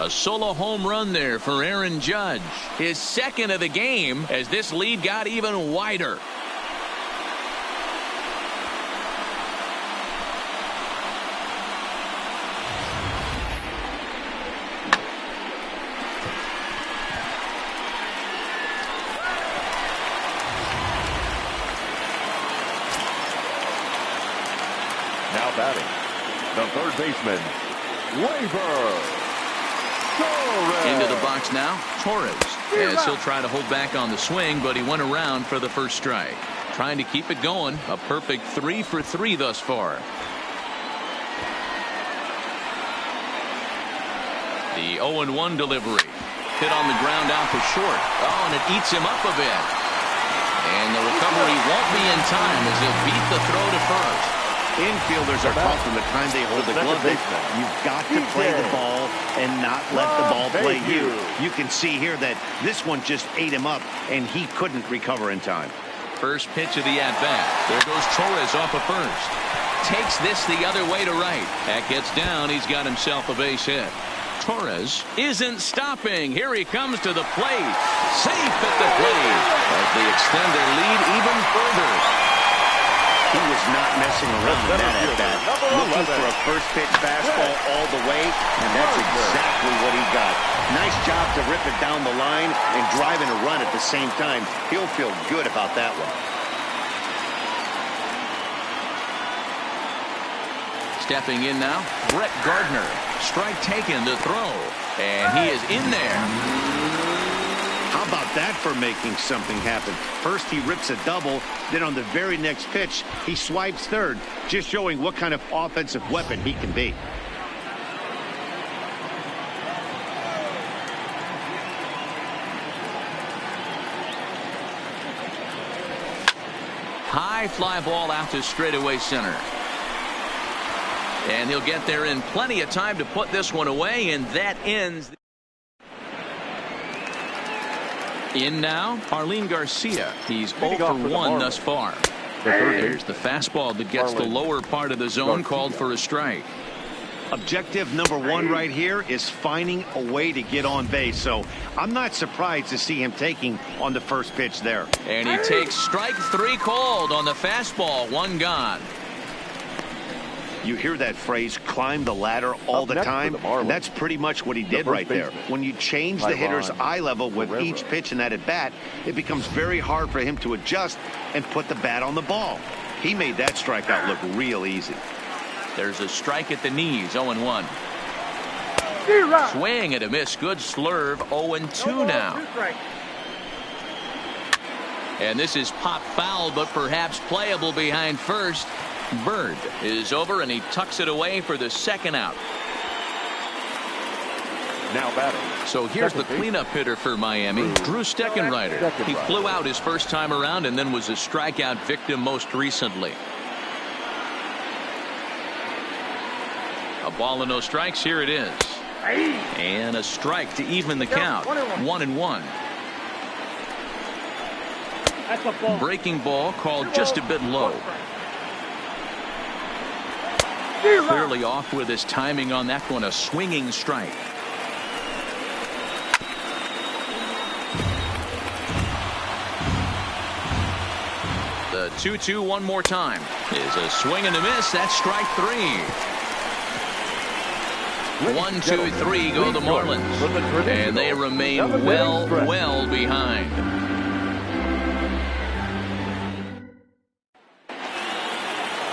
A solo home run there for Aaron Judge. His 2nd of the game as this lead got even wider.
Now batting, the 3rd baseman, Gleyber Torres.
Into the box now, Torres, as he'll try to hold back on the swing, but he went around for the first strike. Trying to keep it going. A perfect 3 for 3 thus far. The 0-1 delivery. Hit on the ground out for short. Oh, and it eats him up a bit. And the recovery won't be in time as he'll beat the throw to first.
Infielders are taught from the time they hold the glove that you've got to play the ball and not let the ball play you. You can see here that this one just ate him up, and he couldn't recover in time.
First pitch of the at-bat. There goes Torres off of first. Takes this the other way to right. That gets down. He's got himself a base hit. Torres isn't stopping. Here he comes to the plate. Safe at the plate as they extend their lead even further.
He was not messing around with that at-bat. Looking for a first pitch fastball all the way, and that's exactly what he got. Nice job to rip it down the line and driving a run at the same time. He'll feel good about that one.
Stepping in now, Brett Gardner. Strike taken to throw, and he is in there.
How about that for making something happen? First he rips a double, then on the very next pitch he swipes third, just showing what kind of offensive weapon he can be.
High fly ball out to straightaway center. And he'll get there in plenty of time to put this one away, and that ends. In now, Arlene Garcia. He's 0 for 1 thus far. There's the fastball that gets the lower part of the zone, called for a strike.
Objective number one right here is finding a way to get on base. So I'm not surprised to see him taking on the first pitch there.
And he takes strike 3 called on the fastball. 1 gone.
You hear that phrase, climb the ladder all the time, and that's pretty much what he did right there. When you change the hitter's eye level with each pitch in that at-bat, it becomes very hard for him to adjust and put the bat on the ball. He made that strikeout look real easy.
There's a strike at the knees, 0-1. Swing and a miss. Good slurve, 0-2 now. And this is pop foul, but perhaps playable behind first. Bird is over, and he tucks it away for the second out.
Now batting.
So here's the cleanup hitter for Miami, Drew Steckenrider. He flew out his first time around and then was a strikeout victim most recently. A ball and no strikes. Here it is. And a strike to even the count. 1-1. Breaking ball called just a bit low. Clearly off with his timing on that one. A swinging strike. The 2-2 one more time is a swing and a miss. That's strike 3. 1, 2, 3 go the Marlins, and they remain well behind.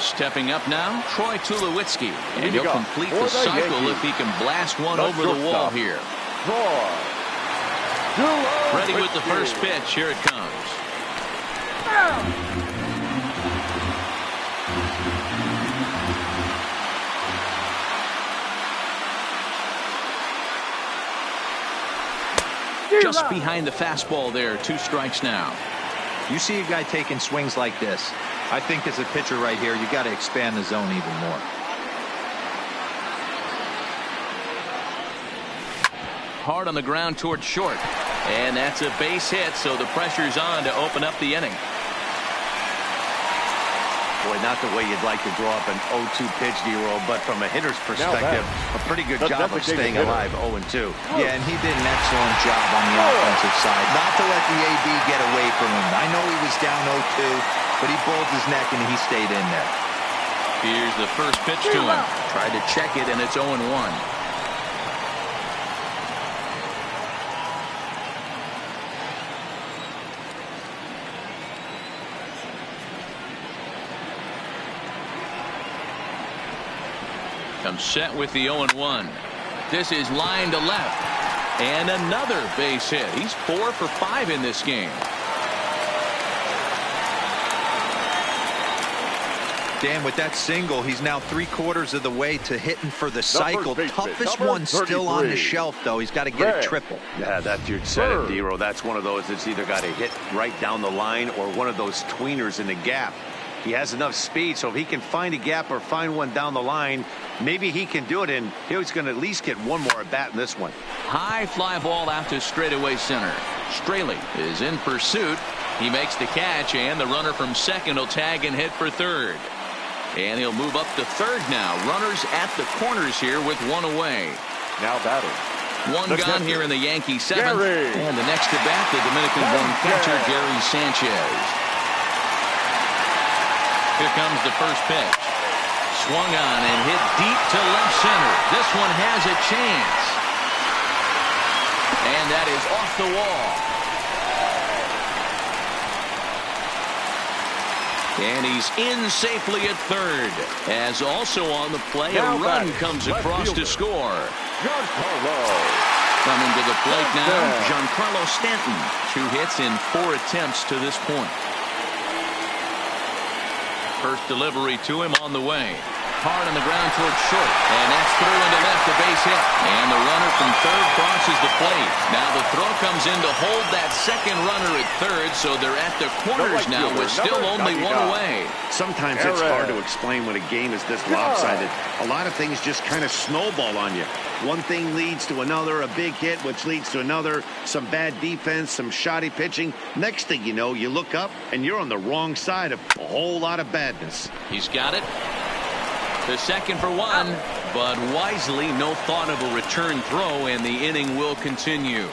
Stepping up now, Troy Tulowitzki, and he'll complete the cycle if he can blast one over the wall here. Ready with the first pitch. Here it comes. Just behind the fastball there. 2 strikes now.
You see a guy taking swings like this. I think as a pitcher right here, you got to expand the zone even more.
Hard on the ground towards short. And that's a base hit, so the pressure's on to open up the inning.
Boy, not the way you'd like to draw up an 0-2 pitch, D-roll, but from a hitter's perspective, a pretty good job of staying alive, 0-2.
Yeah, and he did an excellent job on the offensive side. Not to let the AB get away from him. I know he was down 0-2, but he pulled his neck and he stayed in there.
Here's the first pitch to him. Tried to check it, and it's 0-1. Comes set with the 0-1. This is line to left. And another base hit. He's 4 for 5 in this game.
Dan, with that single, he's now 3/4 of the way to hitting for the cycle. Toughest one still on the shelf, though. He's got to get a triple.
Yeah, that's your set it, D-roll. That's one of those that's either got to hit right down the line or one of those tweeners in the gap. He has enough speed, so if he can find a gap or find one down the line, maybe he can do it, and he's going to at least get one more at bat in this one.
High fly ball out to straightaway center. Straley is in pursuit. He makes the catch, and the runner from second will tag and hit for third. And he'll move up to third now. Runners at the corners here with 1 away.
Now batting.
1 gone here in the Yankee 7th. And the next to bat, the Dominican-born catcher, Gary Sanchez. Here comes the first pitch. Swung on and hit deep to left center. This one has a chance. And that is off the wall. And he's in safely at third. As also on the play, a run comes across to score. Coming to the plate now, Giancarlo Stanton. 2 hits in 4 attempts to this point. First delivery to him on the way. Hard on the ground towards short. And that's through into left, a base hit. And the runner from third crosses the plate. Now the throw comes in to hold that second runner at third, so they're at the corners now with still only 1 away.
Sometimes it's hard to explain when a game is this lopsided. A lot of things just kind of snowball on you. One thing leads to another, a big hit, which leads to another, some bad defense, some shoddy pitching. Next thing you know, you look up and you're on the wrong side of a whole lot of badness.
He's got it. The second for 1. but wisely, no thought of a return throw, and the inning will continue.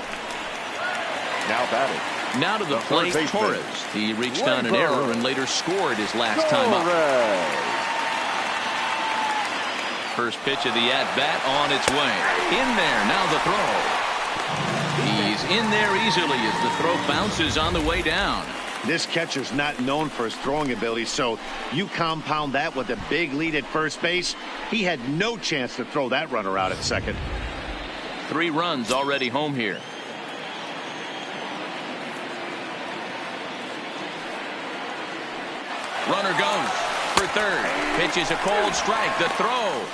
Now batting.
Now to the plate, Torres. He reached on an error and later scored his last time up. First pitch of the at-bat on its way. In there, now the throw. He's in there easily as the throw bounces on the way down.
This catcher's not known for his throwing ability, so you compound that with a big lead at first base. He had no chance to throw that runner out at second.
3 runs already home here. Runner goes for third. Pitch is a cold strike. The throw.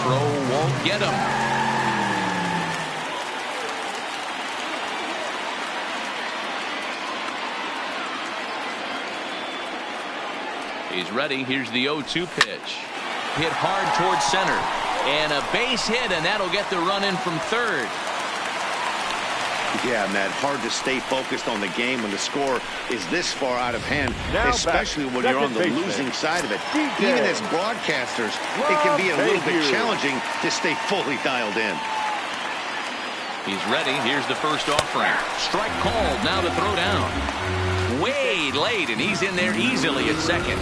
Throw won't get him. He's ready. Here's the 0-2 pitch. Hit hard towards center. And a base hit, and that'll get the run in from third.
Yeah, Matt, hard to stay focused on the game when the score is this far out of hand, especially when you're on the losing side of it. Even as broadcasters, it can be a little bit challenging to stay fully dialed in.
He's ready. Here's the first offering. Strike called. Now the throw down. Way late, and he's in there easily at second.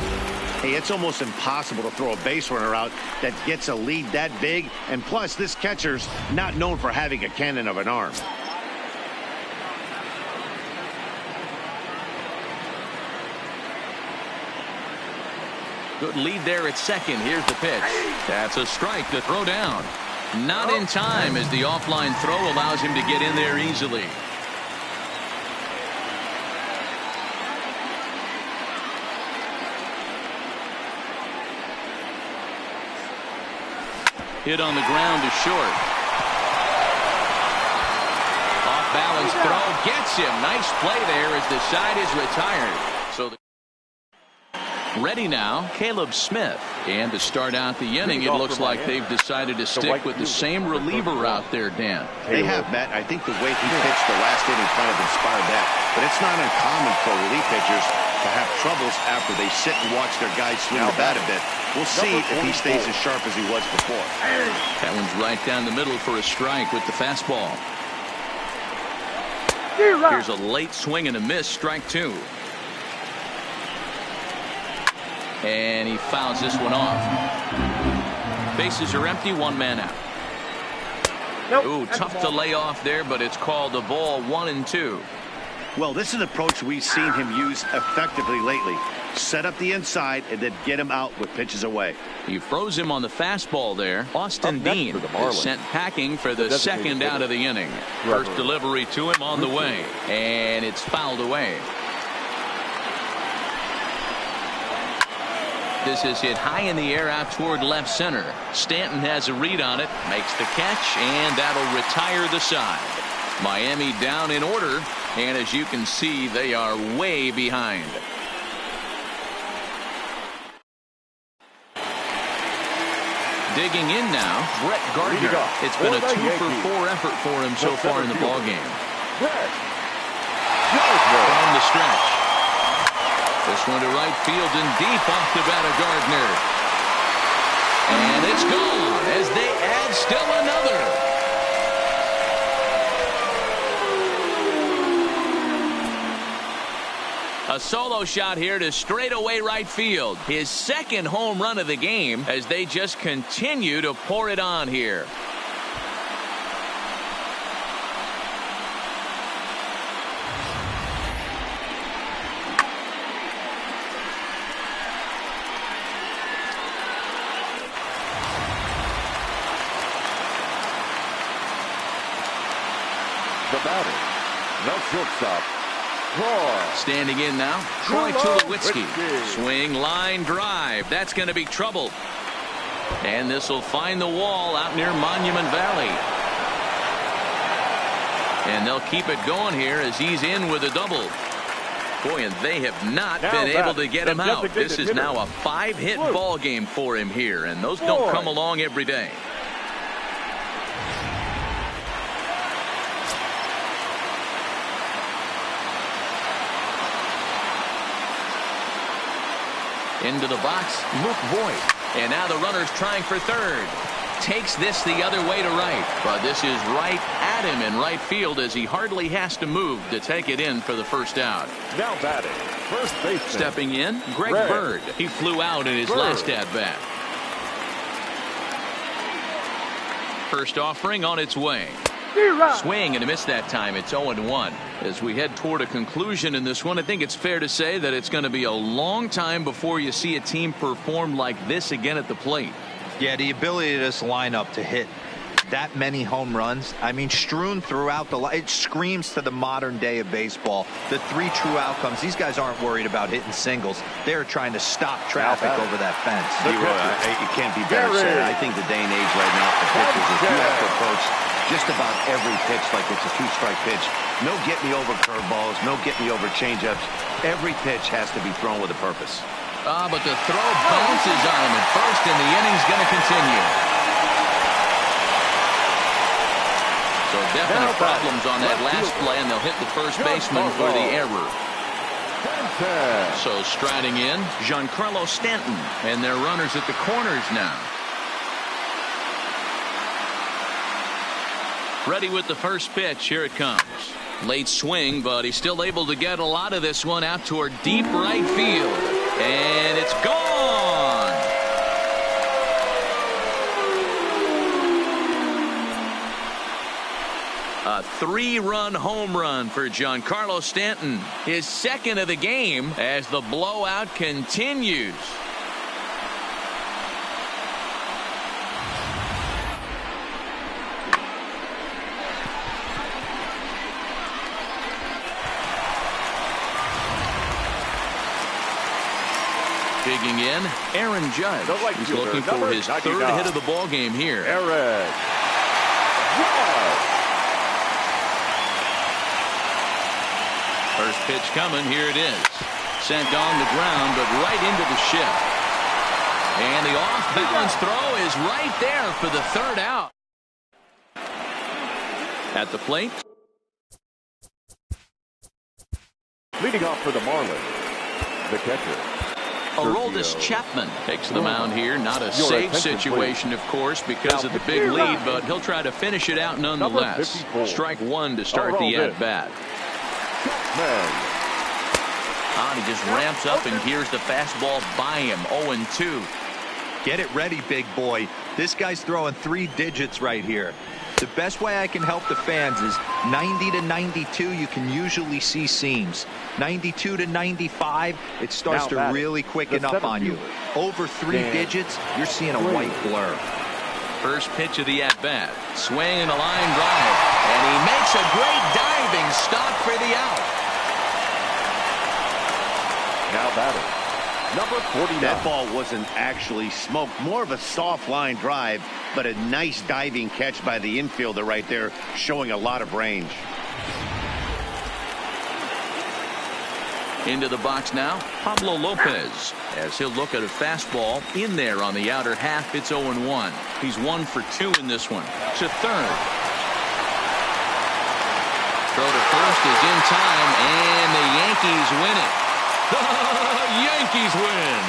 Hey, it's almost impossible to throw a base runner out that gets a lead that big. And plus, this catcher's not known for having a cannon of an arm. Good lead there at second. Here's the pitch. That's a strike to throw down. Not in time as the offline throw allows him to get in there easily. Hit on the ground to short. Off balance throw gets him. Nice play there as the side is retired. So ready now, Caleb Smith. And to start out the inning, it looks like they've decided to stick with the same reliever out there, Dan. They have, Matt. I think the way he pitched the last inning kind of inspired that. But it's not uncommon for relief pitchers to have troubles after they sit and watch their guys swing the bat a bit. We'll see if he stays as sharp as he was before.
That one's right down the middle for a strike with the fastball. Here's a late swing and a miss, strike 2. And he fouls this one off. Bases are empty, 1 man out. Ooh, tough to lay off there, but it's called a ball, 1-2.
Well, this is an approach we've seen him use effectively lately. Set up the inside and then get him out with pitches away.
He froze him on the fastball there. Austin Dean is sent packing for the second out of the inning. First delivery to him on the way, and it's fouled away. This is hit high in the air out toward left center. Stanton has a read on it, makes the catch, and that'll retire the side. Miami down in order, and as you can see, they are way behind. Digging in now, Brett Gardner. It's been a 2-for-4 effort for him so far in the ballgame. From the stretch. This one to right field and deep off the bat of Gardner. And it's gone as they add still another. A solo shot here to straightaway right field. His second home run of the game as they just continue to pour it on here.
The batter, no shortstop.
Standing in now, Troy Tulowitzki. Swing, line, drive. That's going to be trouble. And this will find the wall out near Monument Valley. And they'll keep it going here as he's in with a double. Boy, and they have not been able to get him out. This is now a 5-hit ball game for him here, and those don't come along every day. Into the box, Luke Voigt. And now the runner's trying for third. takes this the other way to right. But this is right at him in right field as he hardly has to move to take it in for the first out.
Now batting, first baseman.
Stepping in, Greg Bird. He flew out in his last at-bat. First offering on its way. Swing and a miss that time. It's 0-1. As we head toward a conclusion in this one, I think it's fair to say that it's going to be a long time before you see a team perform like this again at the plate.
Yeah, the ability of this lineup to hit that many home runs, I mean, strewn throughout it screams to the modern day of baseball. The 3 true outcomes. These guys aren't worried about hitting singles. They're trying to stop traffic over that fence.
It can't be better said. I think the day and age right now for pitchers is you have to approach just about every pitch like it's a 2-strike pitch. No get me over curveballs, no get me over changeups. Every pitch has to be thrown with a purpose.
But the throw bounces on him at first, and the inning's going to continue. So definite problems on that last play, and they'll hit the first baseman for the error. So striding in, Giancarlo Stanton, and their runners at the corners now. Ready with the first pitch. Here it comes. Late swing, but he's still able to get a lot of this one out toward deep right field. And it's gone. A 3-run home run for Giancarlo Stanton. His second of the game as the blowout continues. Digging in, Aaron Judge. He's looking for his third hit of the ball game here.
Aaron Judge.
First pitch coming. Here it is. Sent on the ground, but right into the shift. And the off-balance throw is right there for the third out. At the plate.
Leading off for the Marlins, the catcher.
Aroldis Chapman takes the mound here. Not a safe situation, of course, because of the big lead, but he'll try to finish it out nonetheless. Strike 1 to start the at-bat. He just ramps up, and here's the fastball by him. 0-2.
Get it ready, big boy. This guy's throwing 3 digits right here. The best way I can help the fans is 90 to 92, you can usually see seams. 92 to 95, it starts to really quicken up on you. Over 3 digits, you're seeing a white blur.
First pitch of the at-bat. Swing and a line drive. And he makes a great diving stop for the out.
Now batting, number 49.
That ball wasn't actually smoked. More of a soft line drive, but a nice diving catch by the infielder right there, showing a lot of range.
Into the box now, Pablo Lopez, as he'll look at a fastball in there on the outer half. It's 0-1. He's 1 for 2 in this one. To third. Throw to first is in time, and the Yankees win it. The Yankees win.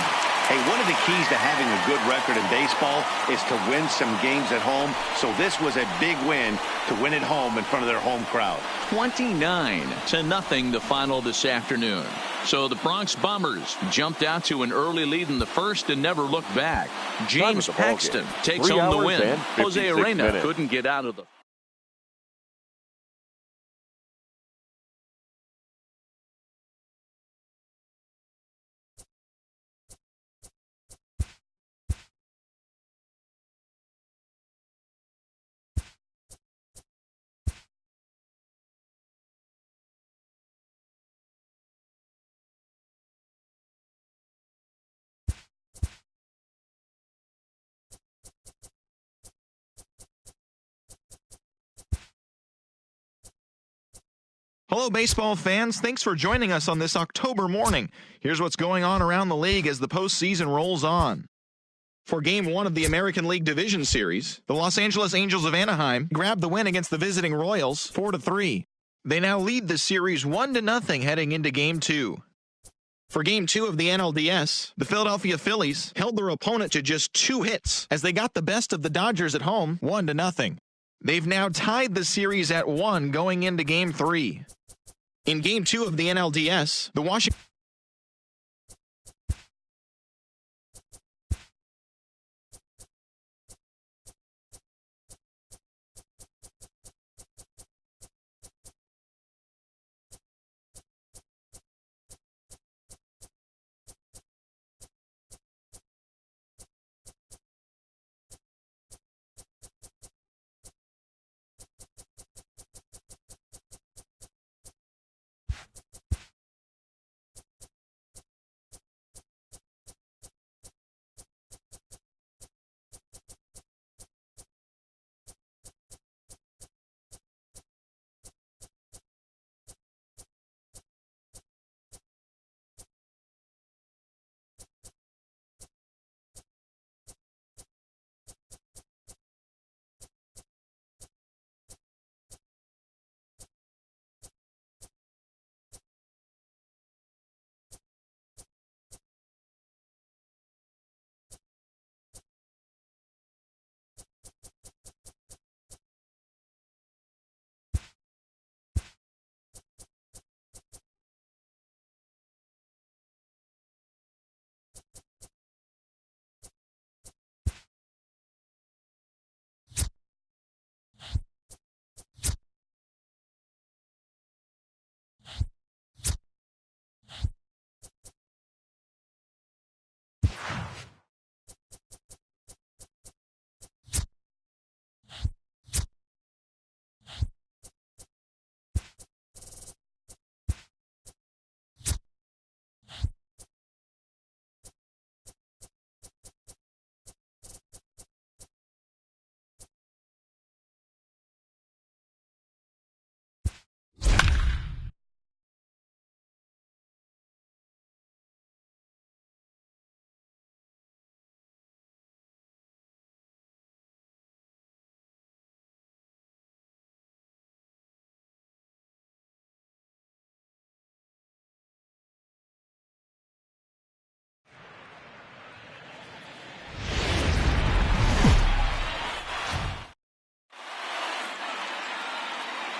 Hey, one of the keys to having a good record in baseball is to win some games at home. So this was a big win to win at home in front of their home crowd.
29-0 the final this afternoon. So the Bronx Bombers jumped out to an early lead in the first and never looked back. James Paxton takes home the win. Jose Arena couldn't get out of the
Hello, baseball fans. Thanks for joining us on this October morning. Here's what's going on around the league as the postseason rolls on. For Game 1 of the American League Division Series, the Los Angeles Angels of Anaheim grabbed the win against the visiting Royals 4-3. They now lead the series 1-0 heading into Game 2. For Game 2 of the NLDS, the Philadelphia Phillies held their opponent to just 2 hits as they got the best of the Dodgers at home 1-0. They've now tied the series at 1 going into Game 3. In Game 2 of the NLDS, the Washington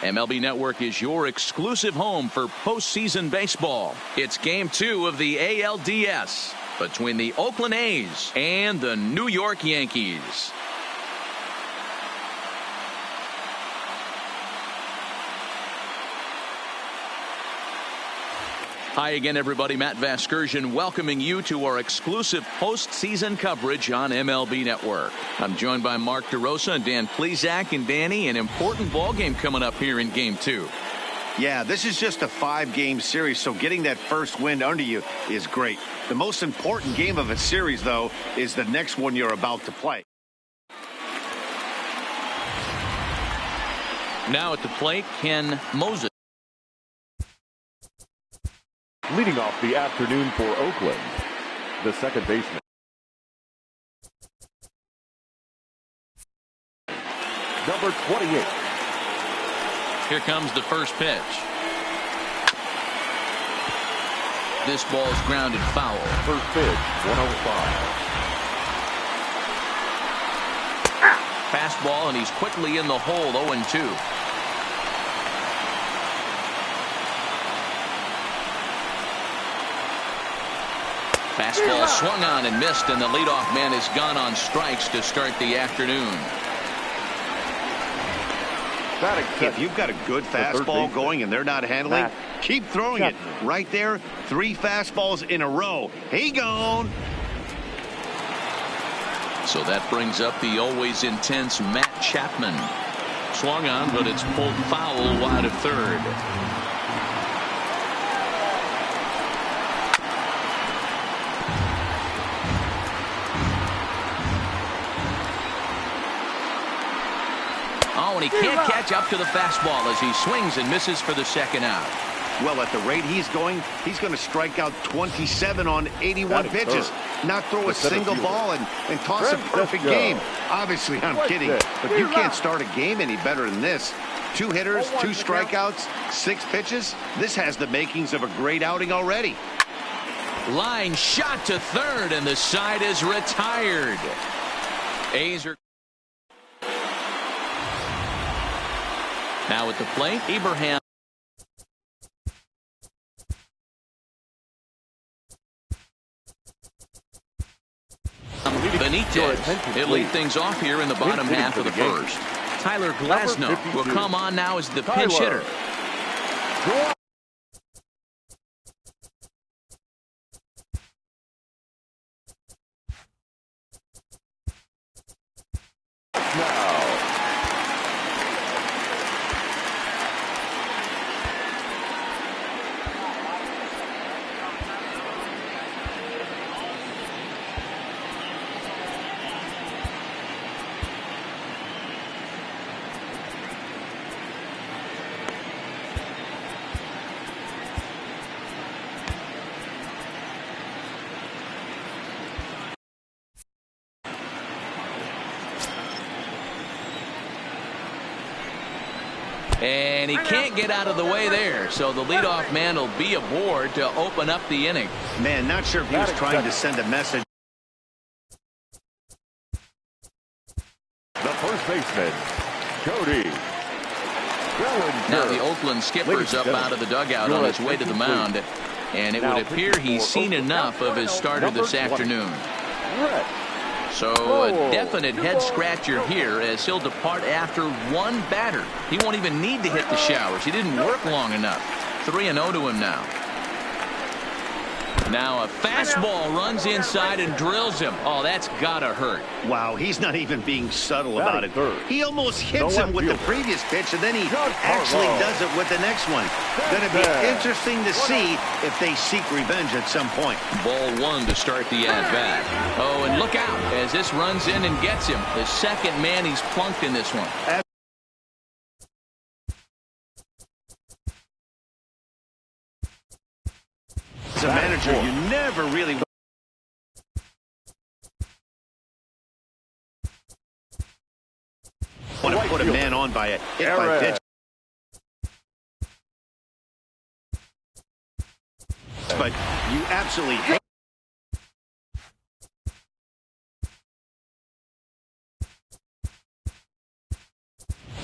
MLB Network is your exclusive home for postseason baseball. It's Game 2 of the ALDS between the Oakland A's and the New York Yankees. Hi again, everybody. Matt Vasgersian welcoming you to our exclusive postseason coverage on MLB Network. I'm joined by Mark DeRosa and Dan Plesac. And Danny, an important ball game coming up here in Game 2.
Yeah, this is just a 5-game series, so getting that first win under you is great. The most important game of a series, though, is the next one you're about to play.
Now at the plate, Ken Moses.
Leading off the afternoon for Oakland, the second baseman. Number 28.
Here comes the first pitch. This ball's grounded foul.
First pitch, 105.
Fastball, and he's quickly in the hole, 0-2. Fastball swung on and missed, and the leadoff man is gone on strikes to start the afternoon.
If you've got a good fastball going and they're not handling, keep throwing it. Right there, 3 fastballs in a row. He gone.
So that brings up the always intense Matt Chapman. Swung on, but it's pulled foul wide of third. Oh, and he can't catch up to the fastball as he swings and misses for the second out.
Well, at the rate he's going to strike out 27 on 81 pitches. Not throw a single ball and toss a perfect game. Obviously, I'm kidding, but you can't start a game any better than this. 2 hitters, 2 strikeouts, 6 pitches. This has the makings of a great outing already.
Line shot to third, and the side is retired. A's are now at the plate. Abraham. Benitez. He'll lead things off here in the bottom half of the first. Tyler Glasnow will come on now as the pinch hitter. And he can't get out of the way there, so the leadoff man will be aboard to open up the inning.
Man, not sure if he was trying to send a message.
The first baseman, Cody Bellinger.
Now the Oakland skipper's up out of the dugout on his way to the mound, and it would appear he's seen enough of his starter this afternoon. So a definite head scratcher here as he'll depart after one batter. He won't even need to hit the showers. He didn't work long enough. 3-0 to him now. Now a fastball runs inside and drills him. Oh, that's gotta hurt.
Wow, he's not even being subtle about it. He almost hits him with the previous pitch, and then he actually does it with the next one. Going to be interesting to see if they seek revenge at some point.
Ball one to start the at-bat. Oh, and look out as this runs in and gets him. The second man he's plunked in this one.
As a manager, you never really want to put a man on by a hit by pitch. But you absolutely hate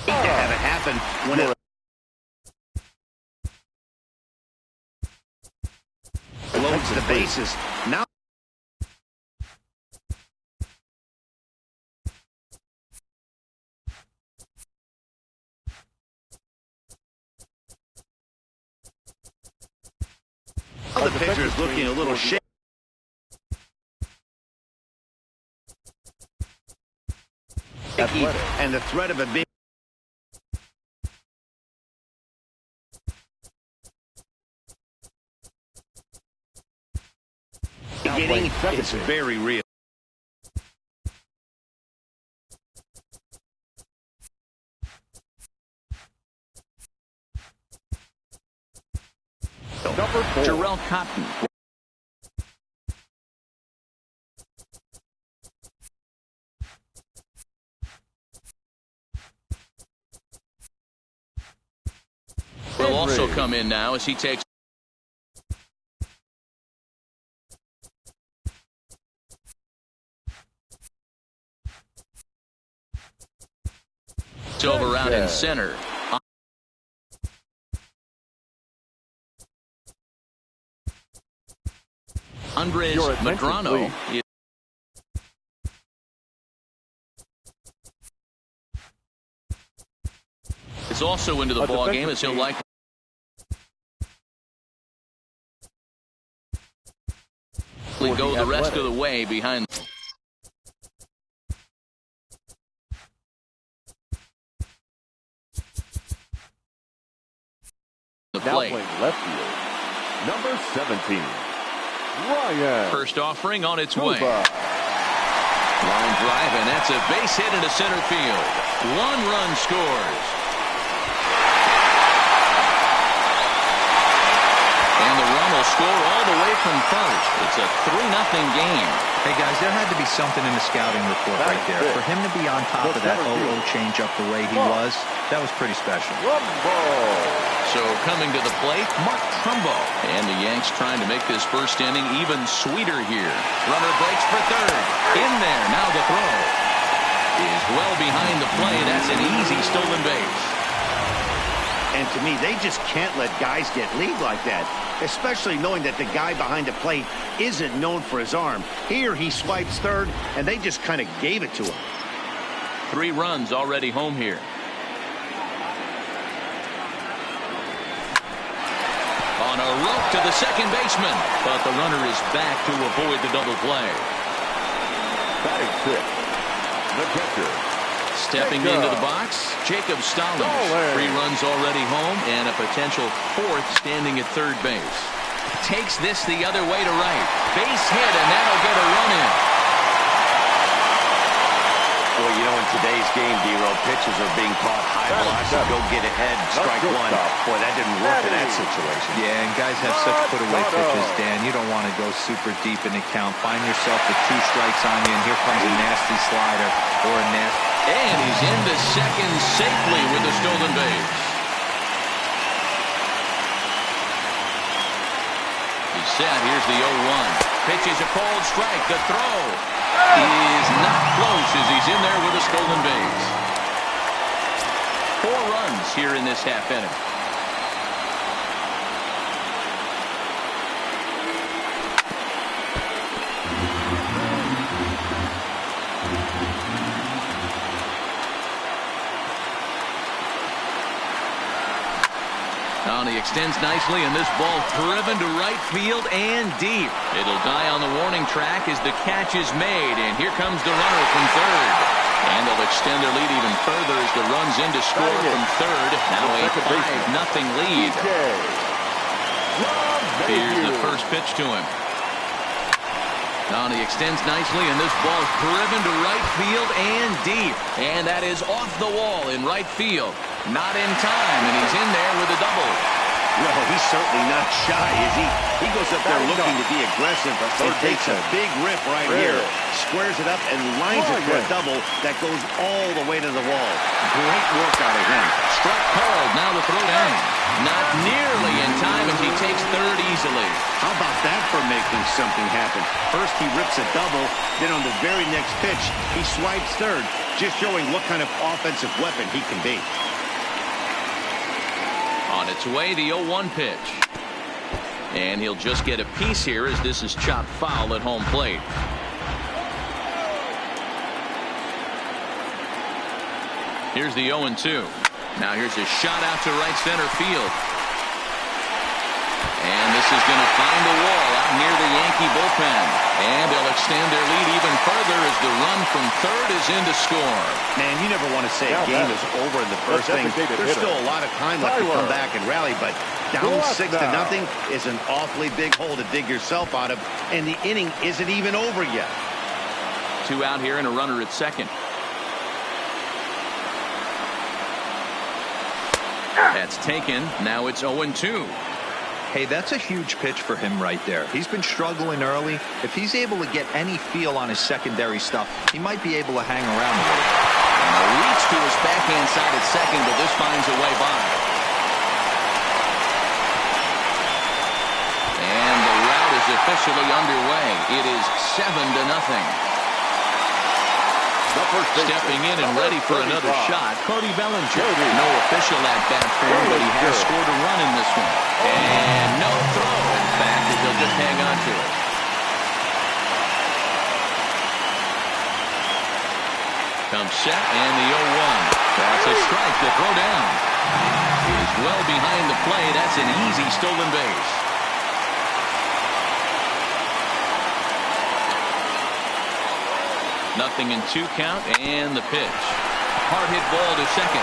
to have it happen when it loads the bases. Now the pitcher is looking a little shaky. And the threat of it being is very real.
Number 4.
Jarrell Cotton. Will also come in now as he takes over out in center. Andres Medrano is also into the ball game as he'll likely go the rest of the way behind the plate.
Left field, number 17, Ryan.
First offering on its way. Line drive, and that's a base hit into center field. 1 run scores. And the run will score all the way from first. It's a 3-0 game.
Hey, guys, there had to be something in the scouting report right there. For him to be on top of that 0-0 changeup the way he was, that was pretty special.
So coming to the plate, Mark Trumbo. And the Yanks trying to make this first inning even sweeter here. Runner breaks for third. In there. Now the throw is well behind the play. That's an easy stolen base.
And to me, they just can't let guys get lead like that, especially knowing that the guy behind the plate isn't known for his arm. Here he swipes third, and they just kind of gave it to him.
3 runs already home here. On a rope to the second baseman, but the runner is back to avoid the double play.
Batting 6, the catcher.
Stepping into the box, Jacob Stallings. 3 runs already home and a potential 4th standing at third base. Takes this the other way to right. Base hit, and that'll get a run in.
Well, you know, in today's game, D-Row, pitches are being caught high velocity. Go get ahead, strike one. Boy, that didn't work in that situation.
Yeah, and guys have such put-away pitches, Dan. You don't want to go super deep in the count. Find yourself with 2 strikes on you, and here comes a nasty slider or a nasty.
And he's into second safely with a stolen base. He's set. Here's the 0-1. Pitches a cold strike. The throw is not close as he's in there with a stolen base. 4 runs here in this half inning. He extends nicely, and this ball driven to right field and deep. It'll die on the warning track as the catch is made, and here comes the runner from third. And they'll extend their lead even further as the run's in to score from third. Now a 5-0 lead. Here's the first pitch to him. Now he extends nicely, and this ball's driven to right field and deep. And that is off the wall in right field. Not in time, and he's in there with a double.
Well, he's certainly not shy, is he? He goes up there looking to be aggressive and takes a big rip right here. Squares it up and lines it for a double that goes all the way to the wall. Great work out of him.
Struck called. Now the throw down. Not nearly in time as he takes third easily.
How about that for making something happen? First he rips a double, then on the very next pitch, he swipes third, just showing what kind of offensive weapon he can be.
On its way, the 0-1 pitch. And he'll just get a piece here as this is chopped foul at home plate. Here's the 0-2. Now here's a shot out to right center field. And this is going to find the wall out near the Yankee bullpen. And they'll extend their lead even further as the run from third is in to score.
Man, you never want to say a game is over in the first inning. There's still a lot of time left to come back and rally, but down 6-0 is an awfully big hole to dig yourself out of, and the inning isn't even over yet.
2 out here and a runner at second. That's taken. Now it's 0-2.
Hey, that's a huge pitch for him right there. He's been struggling early. If he's able to get any feel on his secondary stuff, he might be able to hang around a little.
And a reach to his backhand side at second, but this finds a way by. And the rout is officially underway. It is 7-0. Stepping in and ready for another shot, Cody Bellinger. No official at-bat for him, but he has scored a run in this one. And no throw, in fact, as he'll just hang on to it. Comes set, and the 0-1. That's a strike to throw down. Is well behind the play. That's an easy stolen base. Nothing in 2 count, and the pitch. Hard hit ball to second.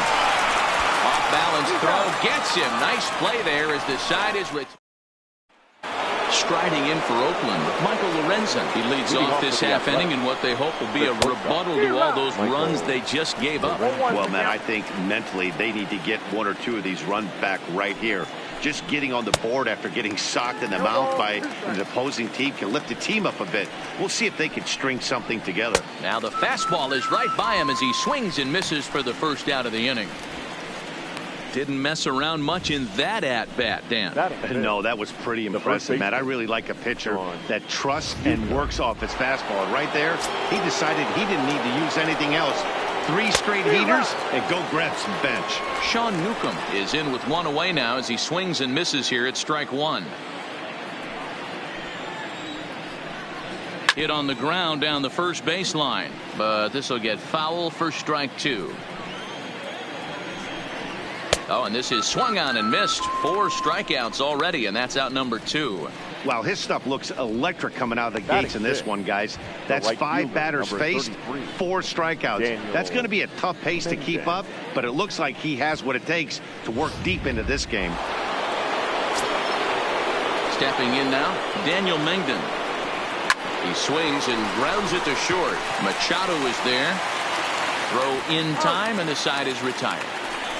Off balance throw gets him. Nice play there as the side is retired. Striding in for Oakland, Michael Lorenzen. He leads off this half inning in what they hope will be a rebuttal to all those runs they just gave up.
Well, Matt, I think mentally they need to get 1 or 2 of these runs back right here. Just getting on the board after getting socked in the mouth by an opposing team can lift the team up a bit. We'll see if they can string something together.
Now the fastball is right by him as he swings and misses for the first out of the inning. Didn't mess around much in that at-bat, Dan.
No, that was pretty impressive, Matt. I really like a pitcher that trusts and works off his fastball. Right there, he decided he didn't need to use anything else. 3 straight heaters and go grab some bench.
Sean Newcomb is in with 1 away now as he swings and misses here at strike 1. Hit on the ground down the first baseline, but this will get foul for strike 2. Oh, and this is swung on and missed. 4 strikeouts already, and that's out number 2.
Wow, his stuff looks electric coming out of the gates in this one, guys. That's 5 batters faced, 4 strikeouts. That's going to be a tough pace to keep up, but it looks like he has what it takes to work deep into this game.
Stepping in now, Daniel Mengden. He swings and grounds it to short. Machado is there. Throw in time, and the side is retired.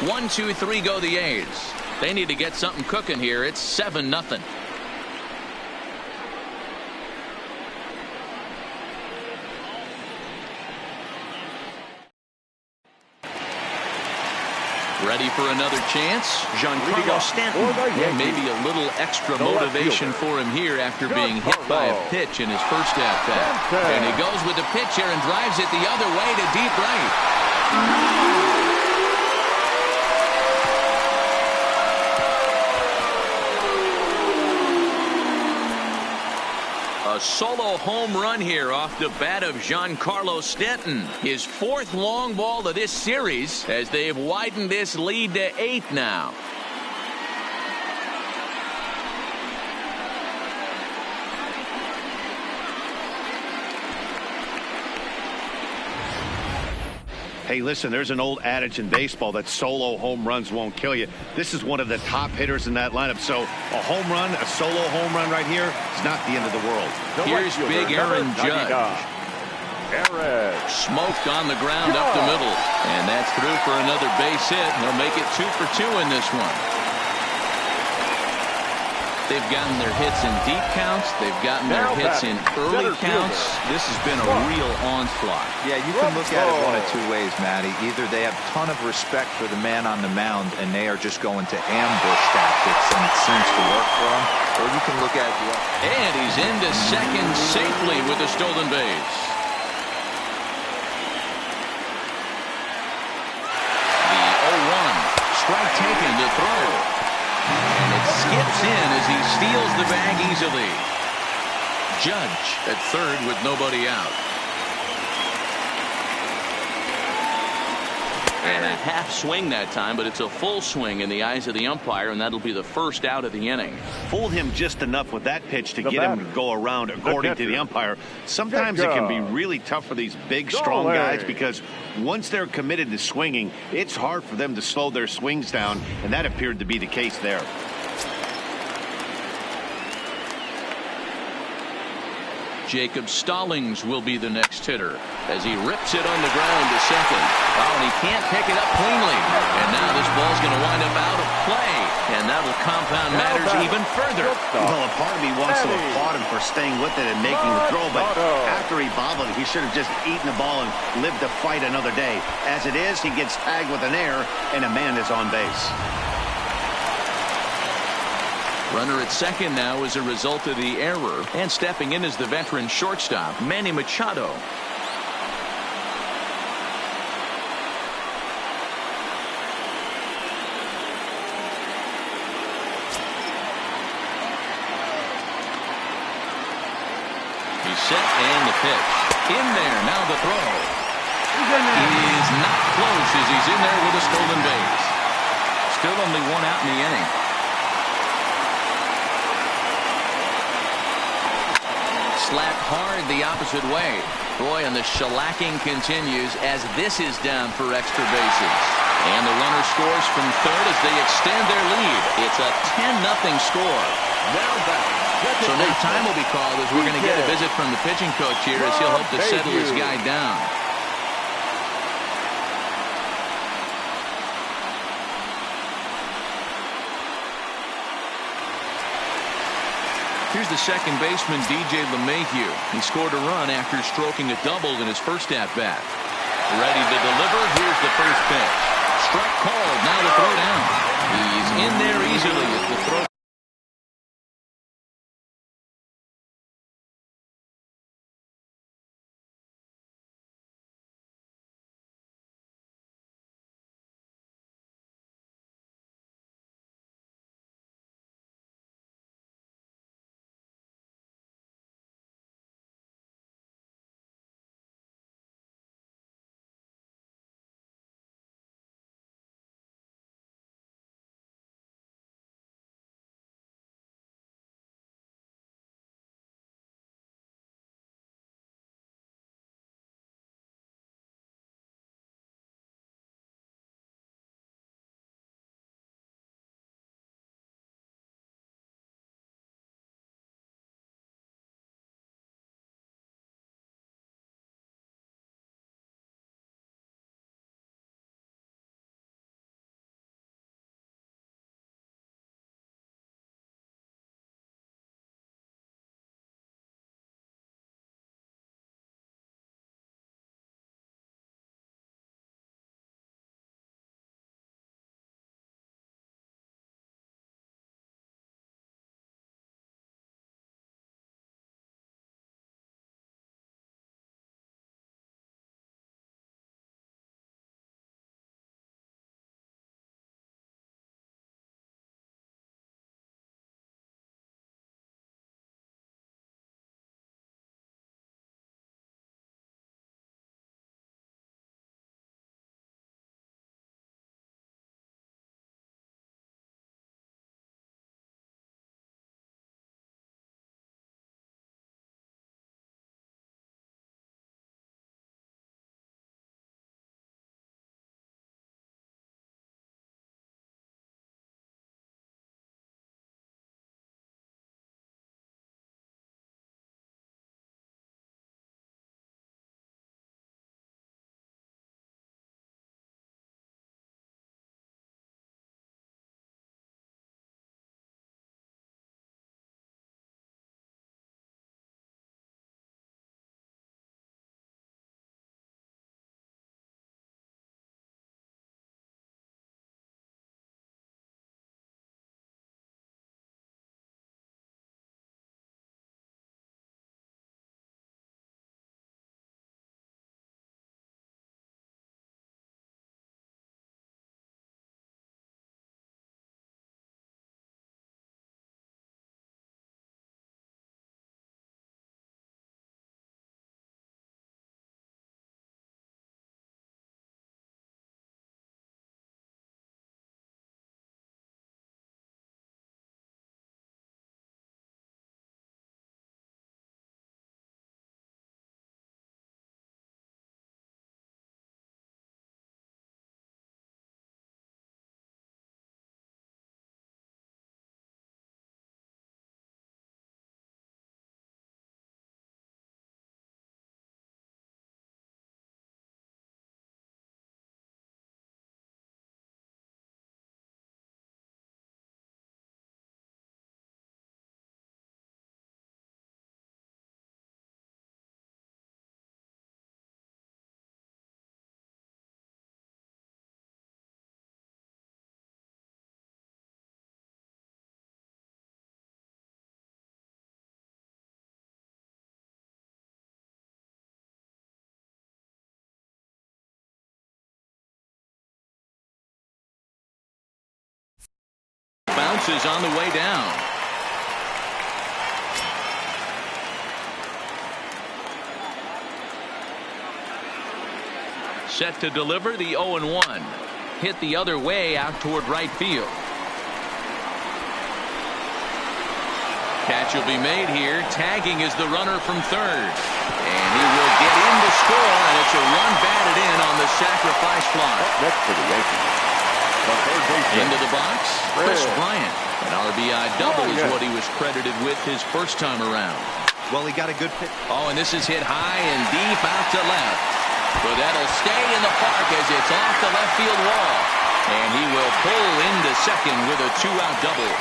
1, 2, 3 go the A's. They need to get something cooking here. It's 7-0. Ready for another chance? Giancarlo Stanton. Yeah, maybe a little extra motivation for him here after being hit by a pitch in his first at-bat. And he goes with the pitch here and drives it the other way to deep right. A solo home run here off the bat of Giancarlo Stanton. His 4th long ball of this series as they've widened this lead to 8 now.
Hey, listen, there's an old adage in baseball that solo home runs won't kill you. This is one of the top hitters in that lineup. So a home run, a solo home run right here is not the end of the world.
Here's big Aaron Judge. Smoked on the ground up the middle. And that's through for another base hit. He'll make it 2 for 2 in this one. They've gotten their hits in deep counts. They've gotten their hits in early counts. This has been a real onslaught.
Yeah, you can look at it one of 2 ways, Matty. Either they have a ton of respect for the man on the mound and they are just going to ambush tactics and it seems to work for them. Or you can look at the
And he's into second safely with a stolen base. The 0-1. Strike taken to throw. And it skips in as he steals the bag easily. Judge at third with nobody out. And a half swing that time, but it's a full swing in the eyes of the umpire, and that'll be the first out of the inning.
Fooled him just enough with that pitch to get him to go around, according to the umpire. Sometimes it can be really tough for these big, strong guys because once they're committed to swinging, it's hard for them to slow their swings down, and that appeared to be the case there.
Jacob Stallings will be the next hitter as he rips it on the ground to second. Oh, and he can't pick it up cleanly. And now this ball's going to wind up out of play. And that'll compound matters even further.
Well, a part of me wants to applaud him for staying with it and making the throw. But after he bobbled, he should have just eaten the ball and lived to fight another day. As it is, he gets tagged with an error, and a man is on base.
Runner at second now as a result of the error, and stepping in is the veteran shortstop, Manny Machado. He's set and the pitch. In there, now the throw. He is not close as he's in there with a stolen base. Still only 1 out in the inning. Slapped hard the opposite way. Boy, and the shellacking continues as this is down for extra bases. And the runner scores from third as they extend their lead. It's a 10-0 score. So now time will be called as we're going to get a visit from the pitching coach here as he'll hope to settle his guy down. Here's the second baseman, DJ LeMahieu. He scored a run after stroking a double in his first at-bat. Ready to deliver. Here's the first pitch. Strike called. Now the throw down. He's in there easily as the throw. Bounces on the way down. Set to deliver the 0-1. Hit the other way out toward right field. Catch will be made here. Tagging is the runner from third. And he will get in to score, and it's a run batted in on the sacrifice fly.
Next for the Yankees.
Into the box, Chris Bryant. An RBI double is what he was credited with his first time around.
Well, he got a good pitch.
Oh, and this is hit high and deep out to left. But that'll stay in the park as it's off the left field wall. And he will pull into second with a 2-out double.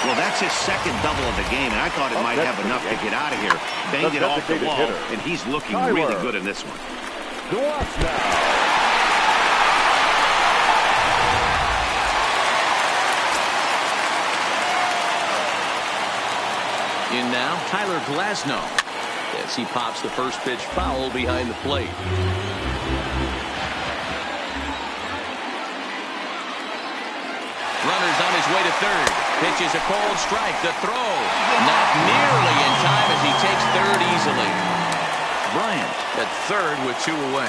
Well, that's his second double of the game, and I thought it might have enough to get out of here. Bang it off the wall, and he's looking really good in this one.
Go off now.
now, Tyler Glasnow, as he pops the first pitch foul behind the plate. Runner's on his way to third. Pitches a cold strike. The throw not nearly in time as he takes third easily. Bryant at third with 2 away.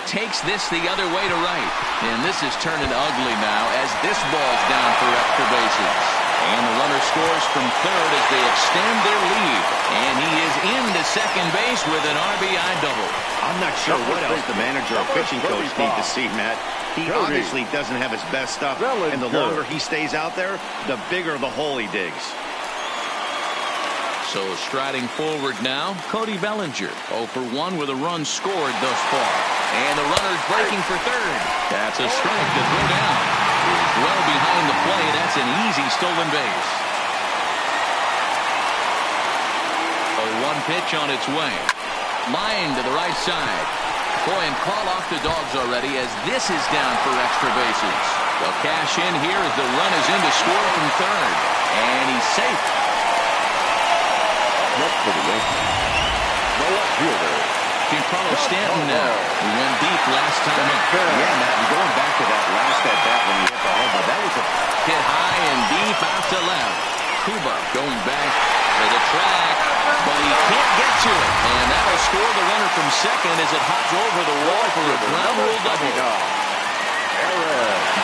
Takes this the other way to right. And this is turning ugly now as this ball's down for extra bases. And the runner scores from third as they extend their lead. And he is into second base with an RBI double.
I'm not sure what else the manager or pitching coach need to see, Matt. He obviously doesn't have his best stuff. And the longer he stays out there, the bigger the hole he digs.
So striding forward now, Cody Bellinger. 0 for 1 with a run scored thus far. And the runner's breaking for third. That's a strike to throw down. Well behind the play. That's an easy stolen base. A 1 pitch on its way. Line to the right side. Boy, and call off the Dogs already as this is down for extra bases. They'll cash in here as the run is in to score from third. And he's safe.
Next for the Yankees, the left fielder,
Giancarlo Stanton now. He went deep last time up.
Yeah, Matt, and going back to that last at bat when he hit the home run, that was a
Hit high and deep out to left. Kuba going back to the track, but he can't get to it. And that'll score the runner from second as it hops over the wall for a ground rule double.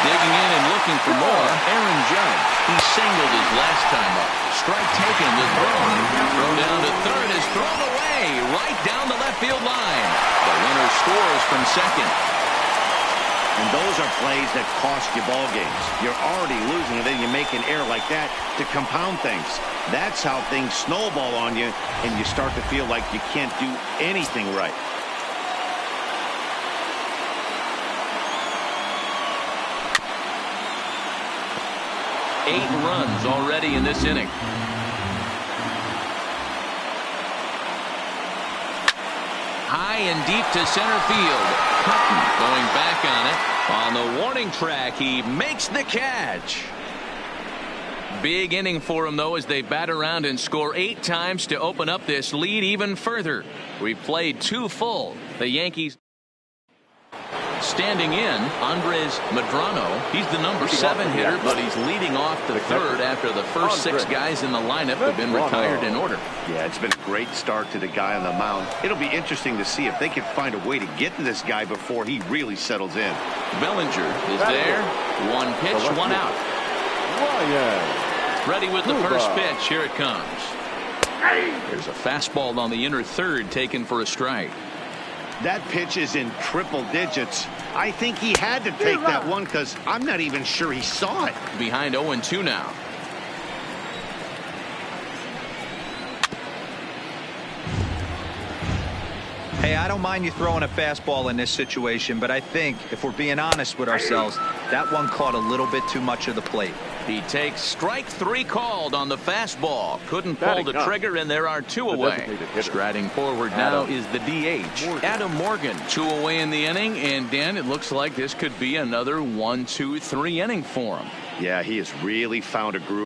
Digging in and looking for more, Aaron Judge. He singled his last time up. Strike taken, the throw. Throw down to third is thrown away, right down the left field line. The runner scores from second.
And those are plays that cost you ball games. You're already losing, and then you make an error like that to compound things. That's how things snowball on you, and you start to feel like you can't do anything right.
Eight runs already in this inning. High and deep to center field. Hutton going back on it. On the warning track, he makes the catch. Big inning for him, though, as they bat around and score 8 times to open up this lead even further. We played 2 full. The Yankees. Standing in, Andres Medrano. He's the number 7 hitter, but he's leading off the third after the first 6 guys in the lineup have been retired in order.
Yeah, it's been a great start to the guy on the mound. It'll be interesting to see if they can find a way to get to this guy before he really settles in.
Bellinger is there. 1 pitch, 1 out. Ready with the first pitch. Here it comes. There's a fastball on the inner third taken for a strike.
That pitch is in triple digits. I think he had to take that one because I'm not even sure he saw it.
Behind 0-2 now.
Hey, I don't mind you throwing a fastball in this situation, but I think if we're being honest with ourselves, that one caught a little bit too much of the plate.
He takes strike 3 called on the fastball. Couldn't pull the trigger, and there are 2 away. Striding forward now is the DH, Adam Morgan. 2 away in the inning, and Dan, it looks like this could be another 1-2-3 inning for him.
Yeah, he has really found a groove.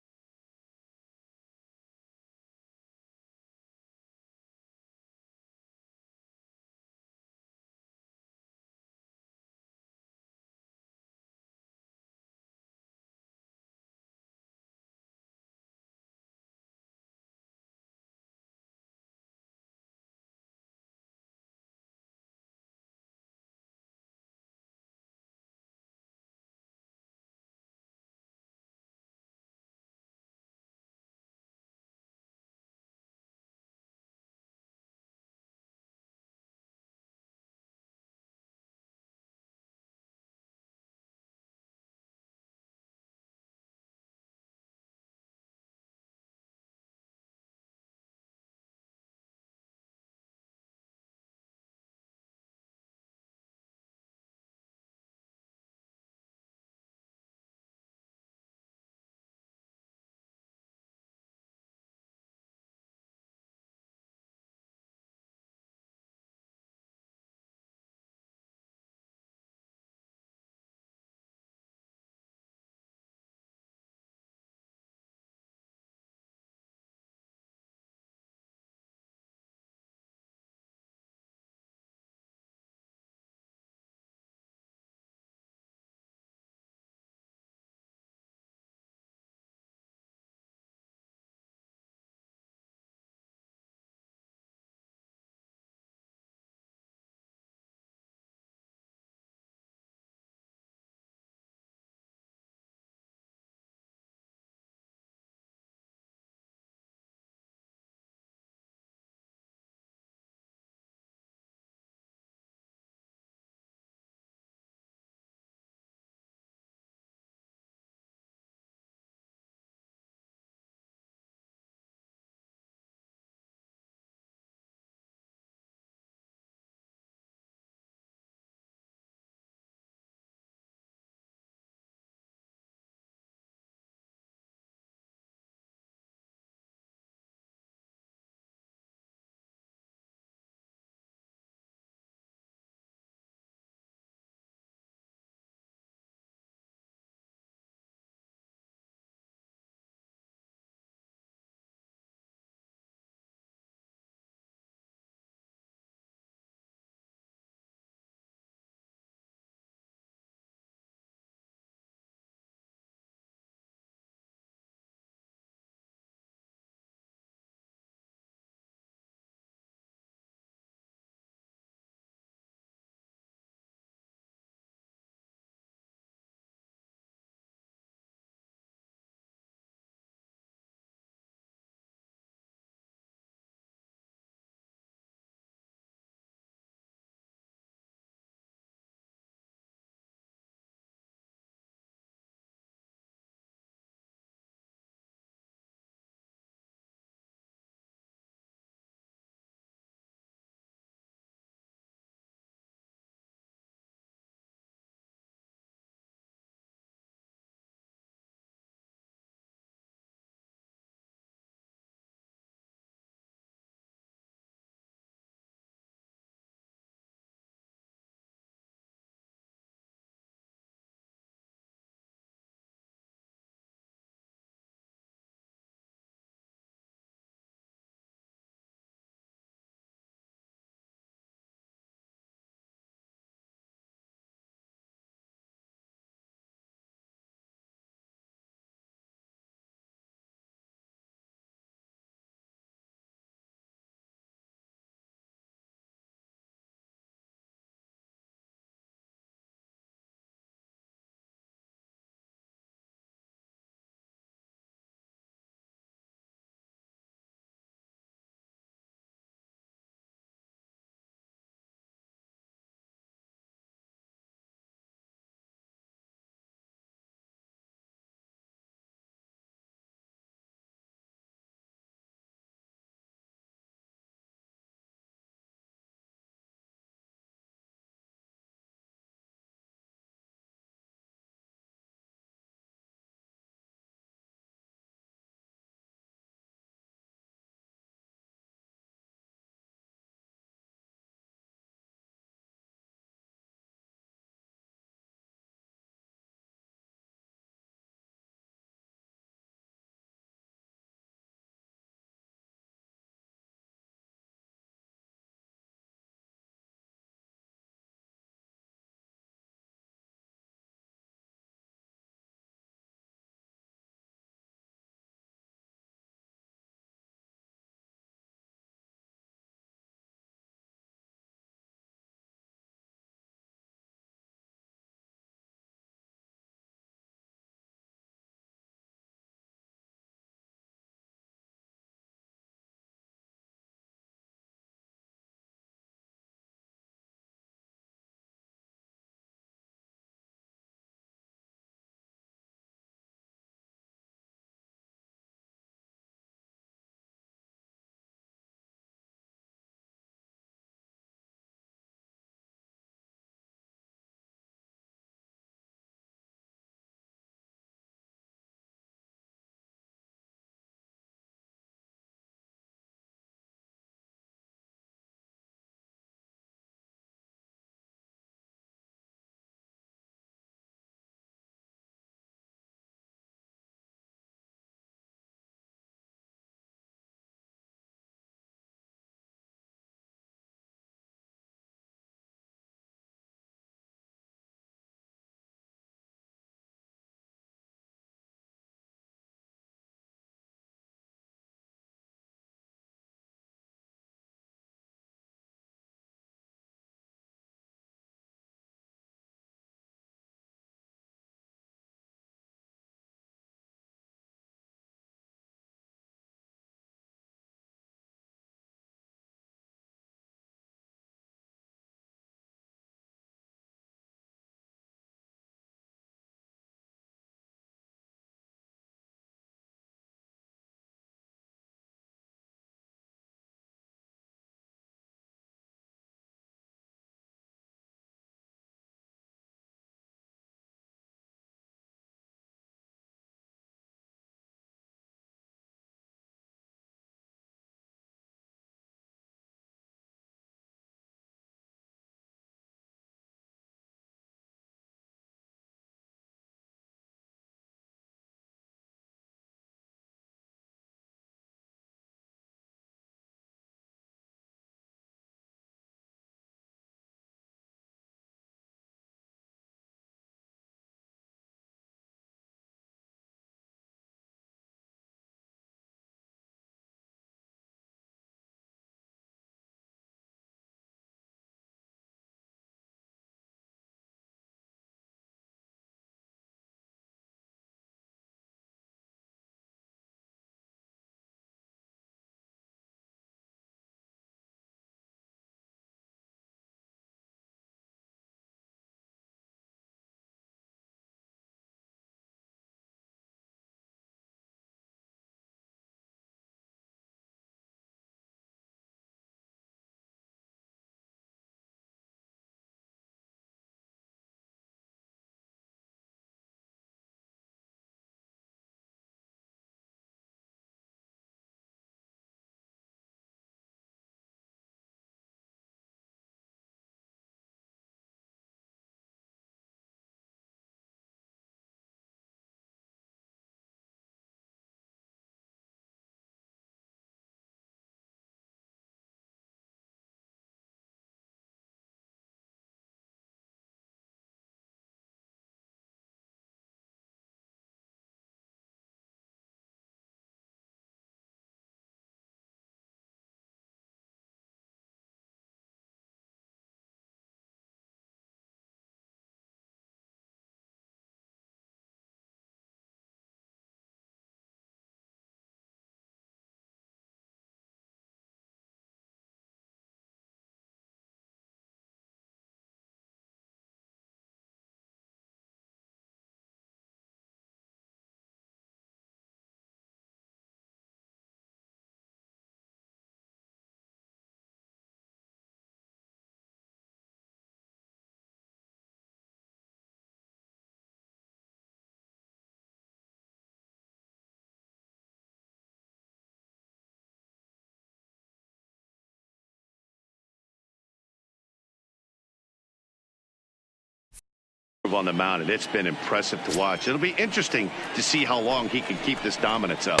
move on the mound, and it's been impressive to watch. It'll be interesting to see how long he can keep this dominance up.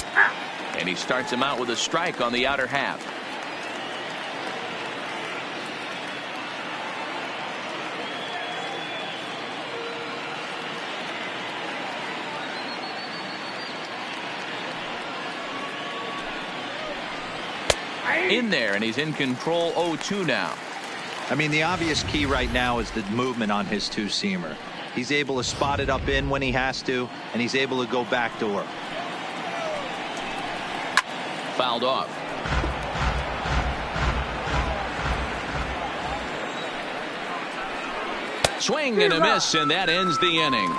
And he starts him out with a strike on the outer half. In there, and he's in control. 0-2 now.
I mean, the obvious key right now is the movement on his two-seamer. He's able to spot it up in when he has to, and he's able to go backdoor.
Fouled off. Swing and a miss, and that ends the inning.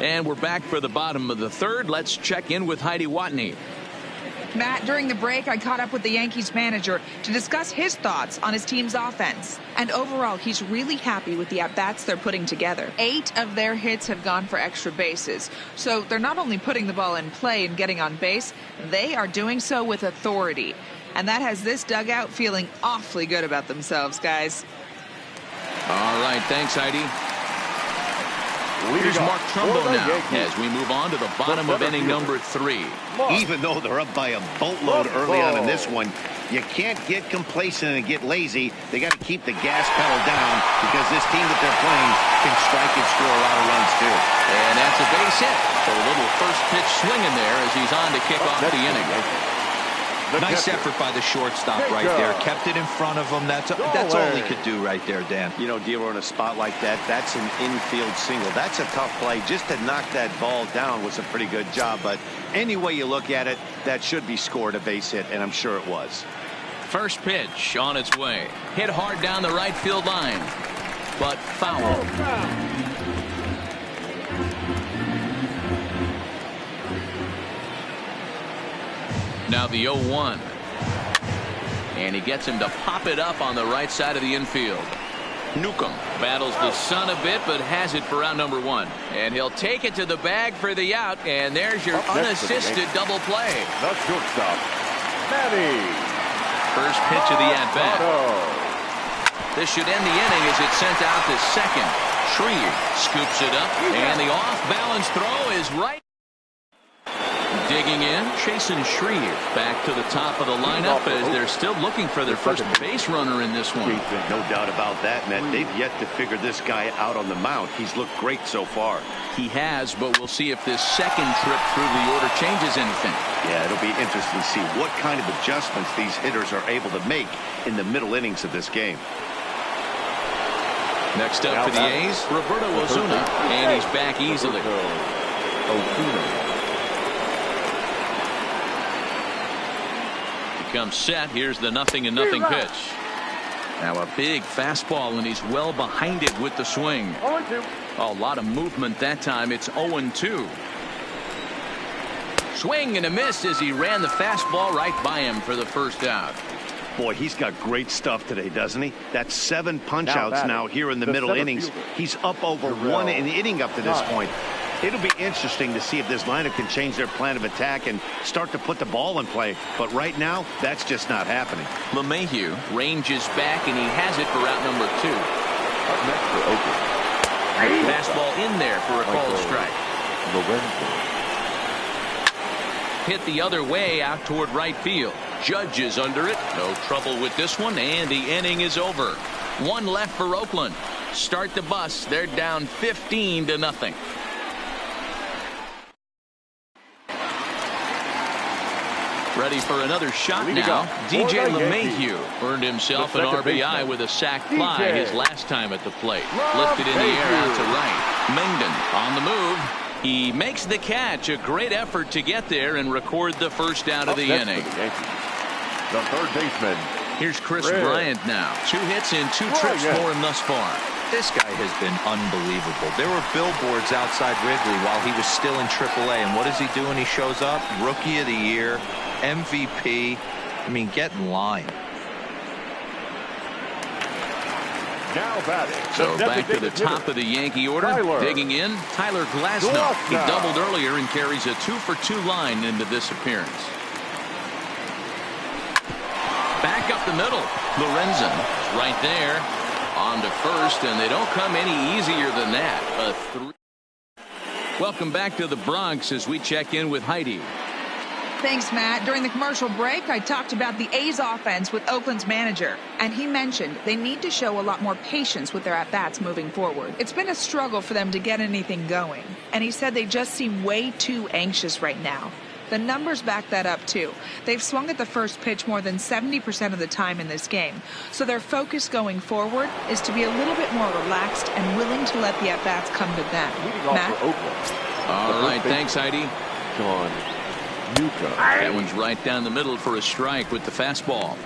And we're back for the bottom of the third. Let's check in with Heidi Watney.
Matt, during the break, I caught up with the Yankees manager to discuss his thoughts on his team's offense. And overall, he's really happy with the at-bats they're putting together. 8 of their hits have gone for extra bases. So they're not only putting the ball in play and getting on base, they are doing so with authority. And that has this dugout feeling awfully good about themselves, guys.
All right, thanks, Heidi. Here's Mark Trumbo now as we move on to the bottom of inning number 3.
Even though they're up by a boatload early on in this one, you can't get complacent and get lazy. They got to keep the gas pedal down because this team that they're playing can strike and score a lot of runs too.
And that's a base hit. A little first pitch swing in there as he's on to kick off the inning.
Nice effort by the shortstop right there. Kept it in front of him. That's all he could do right there, Dan.
You know, Dealer, in a spot like that, that's an infield single. That's a tough play. Just to knock that ball down was a pretty good job. But any way you look at it, that should be scored a base hit, and I'm sure it was.
First pitch on its way. Hit hard down the right field line, but foul. Now the 0-1. And he gets him to pop it up on the right side of the infield. Newcomb battles the sun a bit, but has it for out number 1. And he'll take it to the bag for the out. And there's your unassisted double play.
The shortstop, Manny.
First pitch of the at-bat. This should end the inning as it's sent out to second. Schreier scoops it up, and the off-balance throw is right. Digging in, Chasen Schreier back to the top of the lineup as they're still looking for their first base runner in this one.
No doubt about that, Matt. They've yet to figure this guy out on the mound. He's looked great so far.
He has, but we'll see if this second trip through the order changes anything.
Yeah, it'll be interesting to see what kind of adjustments these hitters are able to make in the middle innings of this game.
Next up for the A's, Roberto Osuna, and he's back easily. Comes set. Here's the 0-0 pitch. Now a big fastball, and he's well behind it with the swing. A lot of movement that time. It's 0-2. Swing and a miss as he ran the fastball right by him for the first out.
Boy, he's got great stuff today, doesn't he? That's 7 punch-outs now here in the middle innings. He's up over 1 inning up to this point. It'll be interesting to see if this lineup can change their plan of attack and start to put the ball in play. But right now, that's just not happening.
LeMahieu ranges back, and he has it for out number 2.
Up next for Oakland.
Fastball in there for a called strike. Hit the other way out toward right field. Judge is under it. No trouble with this one, and the inning is over. 1 left for Oakland. Start the bus. They're down 15-0. Ready for another shot now. DJ LeMahieu earned himself an RBI with a sac fly his last time at the plate. Lifted in the air out to right. Mengden on the move. He makes the catch. A great effort to get there and record the first out of the inning.
The third baseman.
Here's Chris Bryant now. 2 hits and 2 trips for him thus far.
This guy has been unbelievable. There were billboards outside Wrigley while he was still in AAA. And what does he do when he shows up? Rookie of the Year, MVP. I mean, get in line.
Now batting.
So back to the top of the Yankee order. Digging in, Tyler Glasnow. He doubled earlier and carries a 2-for-2 line into this appearance. Back up up the middle. Lorenzen right there on to first, and they don't come any easier than that. Welcome back to the Bronx as we check in with Heidi.
Thanks, Matt. During the commercial break, I talked about the A's offense with Oakland's manager, and he mentioned they need to show a lot more patience with their at-bats moving forward. It's been a struggle for them to get anything going, and he said they just seem way too anxious right now. The numbers back that up, too. They've swung at the first pitch more than 70% of the time in this game, so their focus going forward is to be a little bit more relaxed and willing to let the at-bats come to them. Matt?
All right, thanks, Heidi.
John.
That one's right down the middle for a strike with the fastball.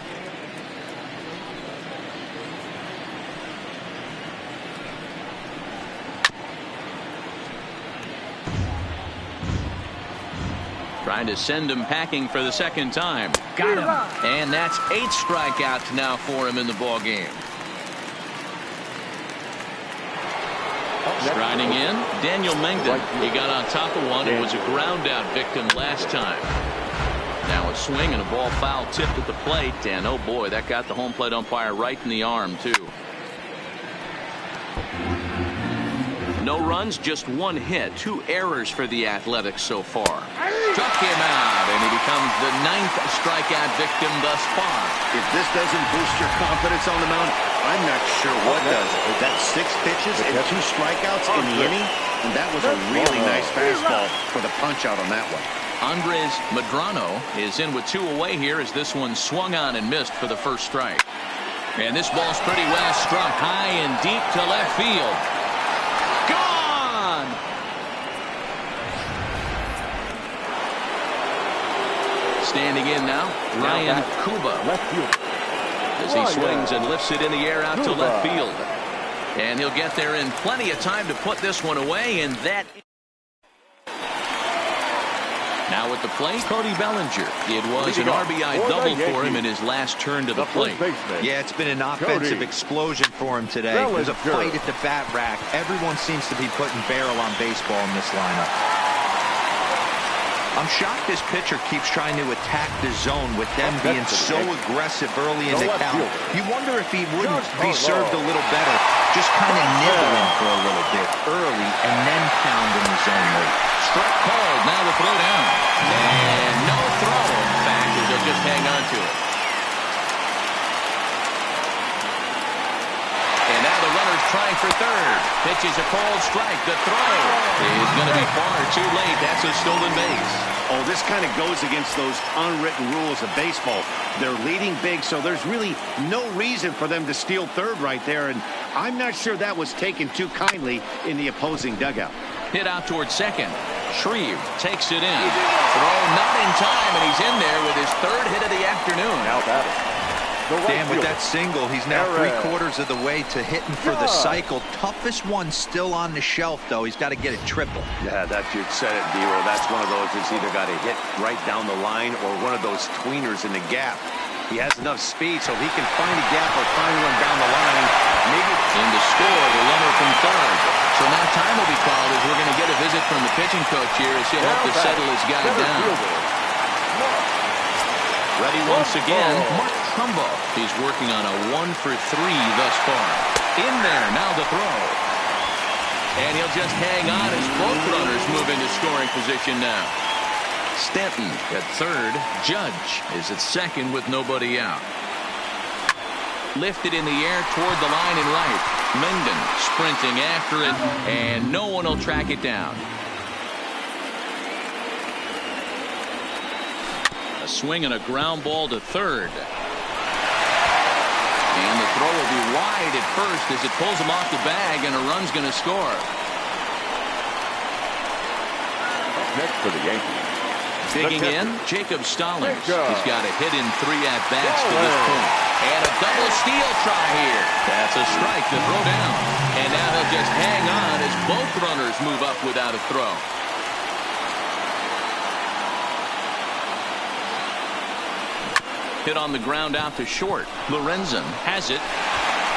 Trying to send him packing for the second time. Got him. And that's 8 strikeouts now for him in the ball game. Striding in, Daniel Mengden. He got on top of one and was a ground out victim last time. Now a swing and a ball foul tipped at the plate, and oh boy, that got the home plate umpire right in the arm too. No runs, just 1 hit, 2 errors for the Athletics so far. Struck him out, and he becomes the 9th strikeout victim thus far.
If this doesn't boost your confidence on the mound, I'm not sure what does. That's 6 pitches and 2 strikeouts in the inning, and that was a really nice fastball for the punch out on that one.
Andres Medrano is in with 2 away here as this one swung on and missed for the first strike. And this ball's pretty well struck high and deep to left field. Gone! Standing in now, Ryan Kuba.
Left field.
As he swings and lifts it in the air out to left field. And he'll get there in plenty of time to put this one away, and that... Now at the plate, Cody Bellinger. It was an RBI double for him in his last turn to the plate.
Yeah, it's been an offensive explosion for him today. There's a fight at the bat rack. Everyone seems to be putting barrel on baseball in this lineup. I'm shocked this pitcher keeps trying to attack the zone with them being so aggressive early in the count. You wonder if he wouldn't be served a little better, just kind of nibbling for a little bit early and then pound in the zone late.
Strike called. Now the throw down. And no throw. In fact, they'll just hang on to it. And now the runner's trying for third. Pitches a cold strike. The throw is going to be far too late. That's a stolen base.
Oh, this kind of goes against those unwritten rules of baseball. They're leading big, so there's really no reason for them to steal third right there, and I'm not sure that was taken too kindly in the opposing dugout.
Hit out towards second. Shreve takes it in. Throw not in time, and he's in there with his 3rd hit of the afternoon.
Now batting.
Dan, with that single, he's now 3/4 of the way to hitting for the cycle. Toughest one still on the shelf, though. He's got to get it triple.
Yeah, that you said it, D-Roll. That's one of those that's either got to hit right down the line or one of those tweeners in the gap. He has enough speed so he can find a gap or find one down the line. Maybe
in to score the runner from third. So now time will be called as we're going to get a visit from the pitching coach here as he'll have to settle his guy down. Ready once again, Mark Trumbo. He's working on a 1 for 3 thus far. In there, now the throw. And he'll just hang on as both runners move into scoring position now. Stanton at third. Judge is at second with nobody out. Lifted in the air toward the line and right. Mengden sprinting after it, and no one will track it down. A swing and a ground ball to third. And the throw will be wide at first as it pulls him off the bag, and a run's going to score.
Next for the Yankees.
Digging in, Jacob Stallings. He's got a hit in 3 at-bats to this point. And a double steal try here. That's a strike to throw down. And now he'll just hang on as both runners move up without a throw. Hit on the ground out to short. Lorenzen has it.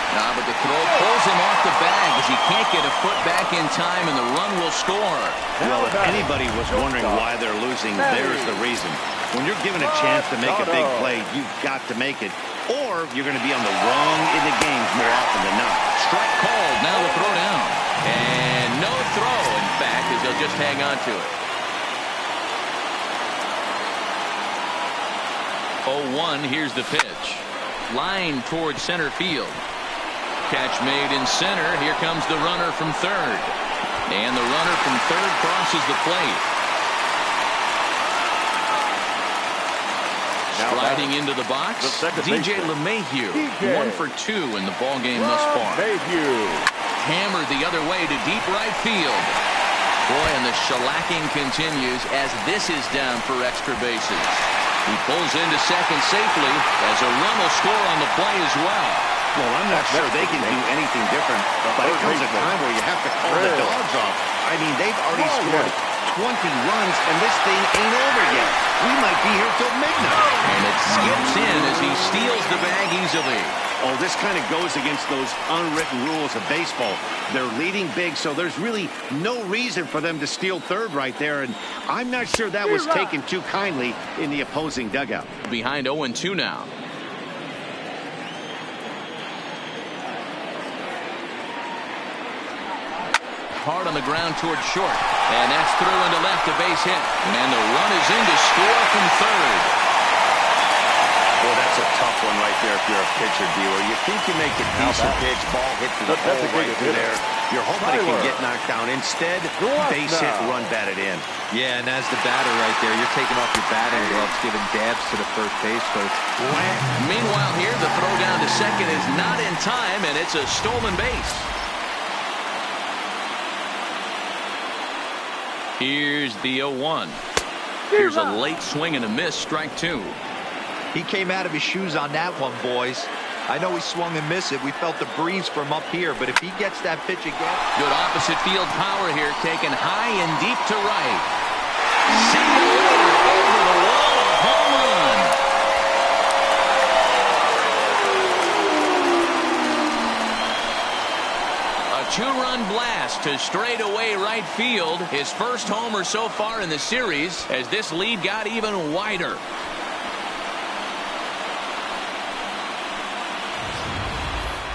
But the throw pulls him off the bag as he can't get a foot back in time, and the run will score.
Well, if anybody was wondering why they're losing, there's the reason. When you're given a chance to make a big play, you've got to make it. or you're going to be on the wrong end of games more often than not.
Strike called. Now the throw down. And no throw, in fact, as they'll just hang on to it. 0-1, here's the pitch. Line towards center field. Catch made in center. Here comes the runner from third. And the runner from third crosses the plate. Striding into the box, DJ LeMahieu. 1 for 2 in the ballgame thus far. Hammered the other way to deep right field. Boy, and the shellacking continues as this is down for extra bases. He pulls into second safely as a run will score on the play as well.
Well, I'm not sure they can do anything different, but it comes a time where you have to call the dogs off. I mean, they've already scored 20 runs, and this thing ain't over yet. We might be here till midnight.
And it skips in as he steals the bag easily.
Oh, this kind of goes against those unwritten rules of baseball. They're leading big, so there's really no reason for them to steal third right there, and I'm not sure that was taken too kindly in the opposing dugout.
Behind 0-2 now. Hard on the ground towards short. And that's through into left, a base hit. And the run is in to score from third.
Well, that's a tough one right there if you're a pitcher, dealer. You think you make a decent pitch, ball hit to the hole right through there. You're hoping it can get knocked down. Instead, base hit, run batted in.
Yeah, and as the batter right there, you're taking off your batting gloves, giving dabs to the first base coach.
Meanwhile here, the throw down to second is not in time, and it's a stolen base. Here's the 0-1. Here's a late swing and a miss, strike 2.
He came out of his shoes on that one, boys. I know he swung and missed it. We felt the breeze from up here, but if he gets that pitch again.
Good opposite field power here, taken high and deep to right. Single over the wall, a home run. A 2-run blast to straightaway right field. His first homer so far in the series as this lead got even wider.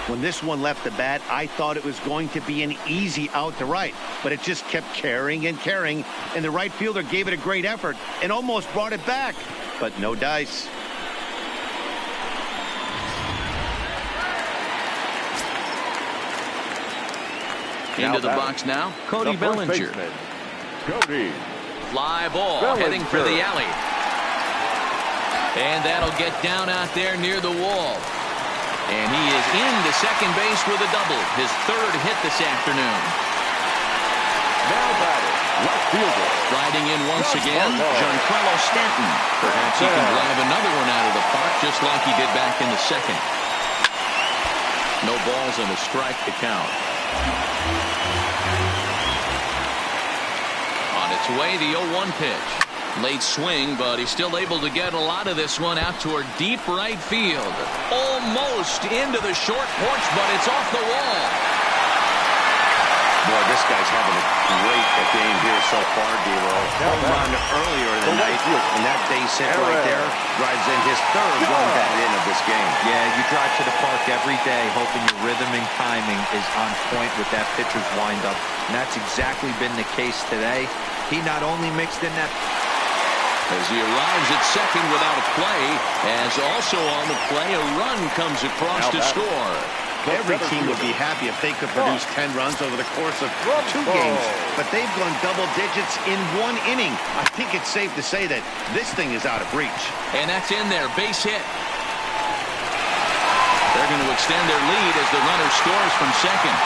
When this one left the bat, I thought it was going to be an easy out to right, but it just kept carrying and carrying, and the right fielder gave it a great effort and almost brought it back, but no dice.
Into the box now, Cody Bellinger. Fly ball heading for the alley. And that'll get down out there near the wall. And he is into second base with a double. His third hit this afternoon.
Now batting, left fielder.
Riding in once again, Giancarlo Stanton. Perhaps he can drive another one out of the park just like he did back in the second. No balls and a strike to count. On its way, the 0-1 pitch. Late swing, but he's still able to get a lot of this one out toward deep right field. Almost into the short porch, but it's off the wall.
Boy, this guy's having a great game here so far, D-Lo. Home run earlier in the night, and that base hit right there drives in his third run batted in of this game.
Yeah, you drive to the park every day hoping your rhythm and timing is on point with that pitcher's windup, and that's exactly been the case today. He not only mixed in that
as he arrives at second without a play, as also on the play, a run comes across to score.
Every team would be happy if they could produce 10 runs over the course of 2 games, but they've gone double digits in 1 inning. I think it's safe to say that this thing is out of reach.
And that's in there, base hit. They're going to extend their lead as the runner scores from second.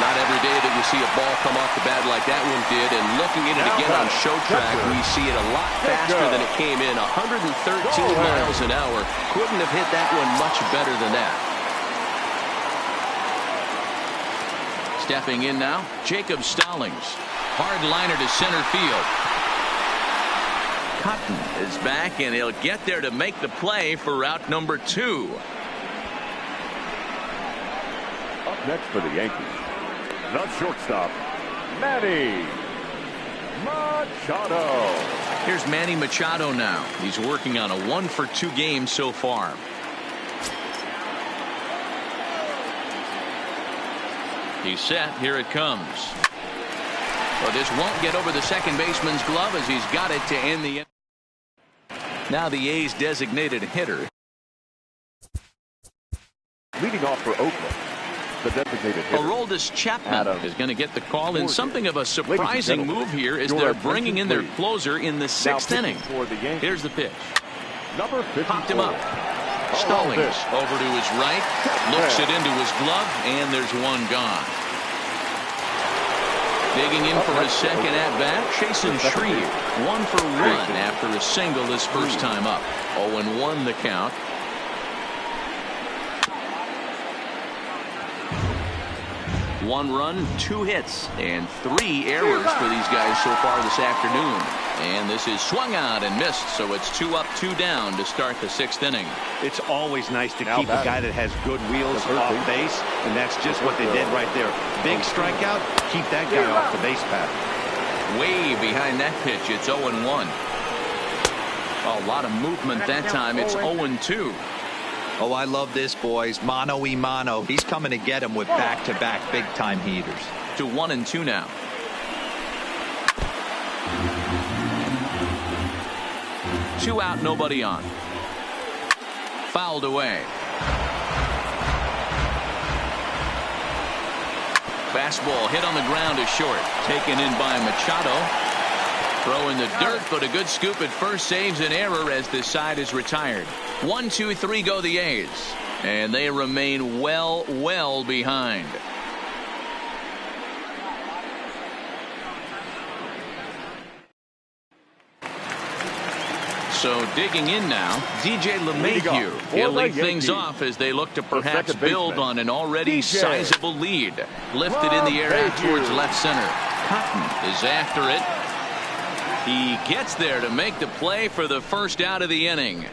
Not every day that you see a ball come off the bat like that one did, and looking at it again on show track, we see it a lot faster than it came in. 113 miles an hour. Couldn't have hit that one much better than that. Stepping in now, Jacob Stallings. Hard liner to center field. Cotton is back, and he'll get there to make the play for route number 2.
Up next for the Yankees, the shortstop, Manny Machado.
Here's Manny Machado now. He's working on a 1-for-2 game so far. He's set. Here it comes. Well, this won't get over the second baseman's glove as he's got it to end the inning. Now the A's designated hitter.
Leading off for Oakland, the designated hitter,
Aroldis Chapman is going to get the call in something of a surprising move here as
your
they're bringing in their
attention,
closer in the sixth inning.
for the Yankees,
Here's the pitch.
number 54.
Popped him up. Stallings over to his right, looks it into his glove, and there's one gone. Digging in for his second at-bat, Chasen Shreve. 1 for 1 after a single his first time up. 0-1 the count. One run, 2 hits, and 3 errors for these guys so far this afternoon. And this is swung out and missed, so it's 2 up, 2 down to start the 6th inning.
It's always nice to keep a guy that has good wheels off base, and that's just what they did right there. Big strikeout, keep that guy off the base path.
Way behind that pitch, it's 0-1. A lot of movement that time, it's 0-2.
Oh, I love this, boys. Mano y mano. He's coming to get him with back-to-back big-time heaters.
To 1-2 now. Two out, nobody on. Fouled away. Fastball hit on the ground is short. Taken in by Machado. Throw in the dirt, but a good scoop at first saves an error as this side is retired. 1, 2, 3 go the A's, and they remain well behind. So digging in now, DJ LeMahieu. He'll lead things off as they look to perhaps build on an already sizable lead. Lifted in the air out towards left center. Cotton is after it. He gets there to make the play for the first out of the inning.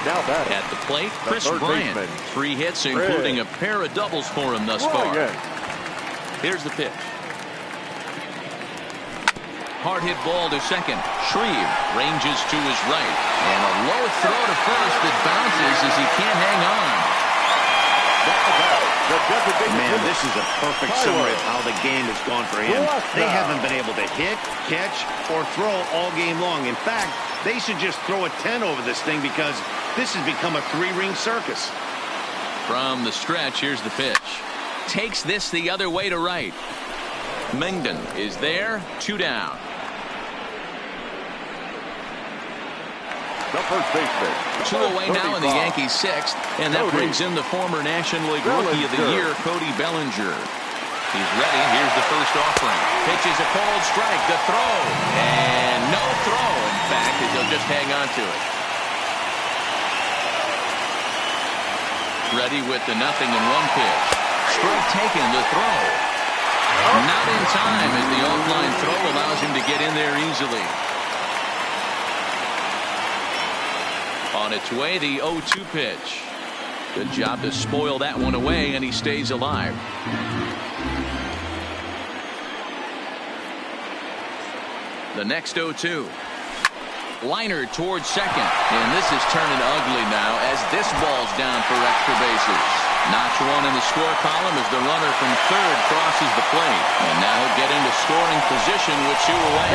Now batting
at the plate, Chris Bryant. 3 hits, including a pair of doubles for him thus far. Here's the pitch. Hard hit ball to second. Shreve ranges to his right. And a low throw to first that bounces as he can't hang on.
Man, this is a perfect summary of how the game has gone for him. They haven't been able to hit, catch, or throw all game long. In fact, they should just throw a 10 over this thing because this has become a 3-ring circus.
From the stretch, here's the pitch. Takes this the other way to right. Mengden is there, 2 down.
The first baseman.
2 away now in the Yankees' 6th, and that brings in the former National League Rookie of the Year, Cody Bellinger. He's ready. Here's the first offering. Pitches a cold strike. The throw. And no throw, in fact, as he'll just hang on to it. Ready with the 0-1 pitch. Strike taken. The throw. Not in time as the offline throw allows him to get in there easily. On its way, the 0-2 pitch. Good job to spoil that one away, and he stays alive. The next 0-2. Liner towards second, and this is turning ugly now as this ball's down for extra bases. Notch 1 in the score column as the runner from third crosses the plate. And now he'll get into scoring position with 2 away.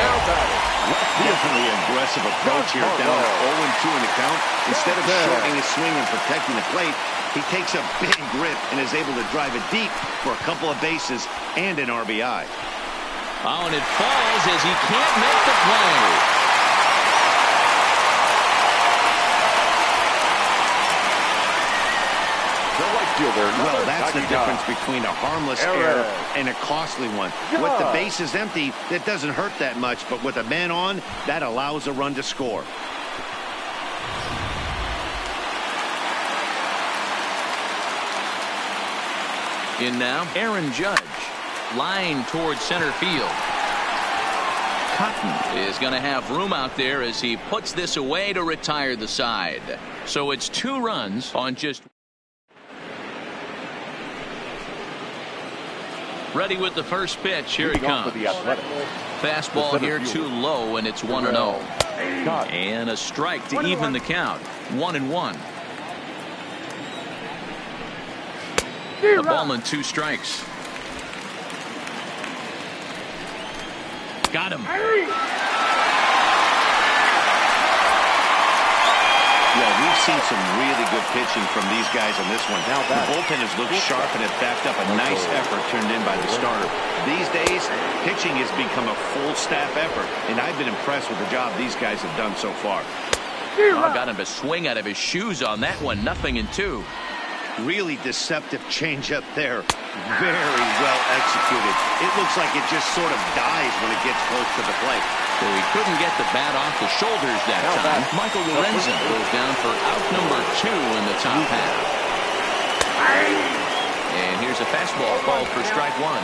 Definitely aggressive approach here, down 0-2 in the count. Instead of shortening his swing and protecting the plate, he takes a big grip and is able to drive it deep for a couple of bases and an RBI.
Oh, and it falls as he can't make the play.
Well, that's the difference between a harmless error and a costly one. With the bases empty, that doesn't hurt that much, but with a man on, that allows a run to score.
In now, Aaron Judge. Line towards center field. Cotton is going to have room out there as he puts this away to retire the side. So it's 2 runs on just... Ready with the first pitch. Here he comes. Fastball here too low, and it's 1-0. And a strike to even the count. 1-1. A ball and 2 strikes. Got him.
Well, we've seen some really good pitching from these guys on this one. Now the bullpen has looked sharp and it backed up a nice effort turned in by the starter. These days, pitching has become a full staff effort, and I've been impressed with the job these guys have done so far.
Got him to swing out of his shoes on that one. 0-2.
Really deceptive changeup there. Very well executed. It looks like it just sort of dies when it gets close to the plate.
So he couldn't get the bat off the shoulders that time. Michael Lorenzen goes down for out number 2 in the top half. And here's a fastball called for strike 1.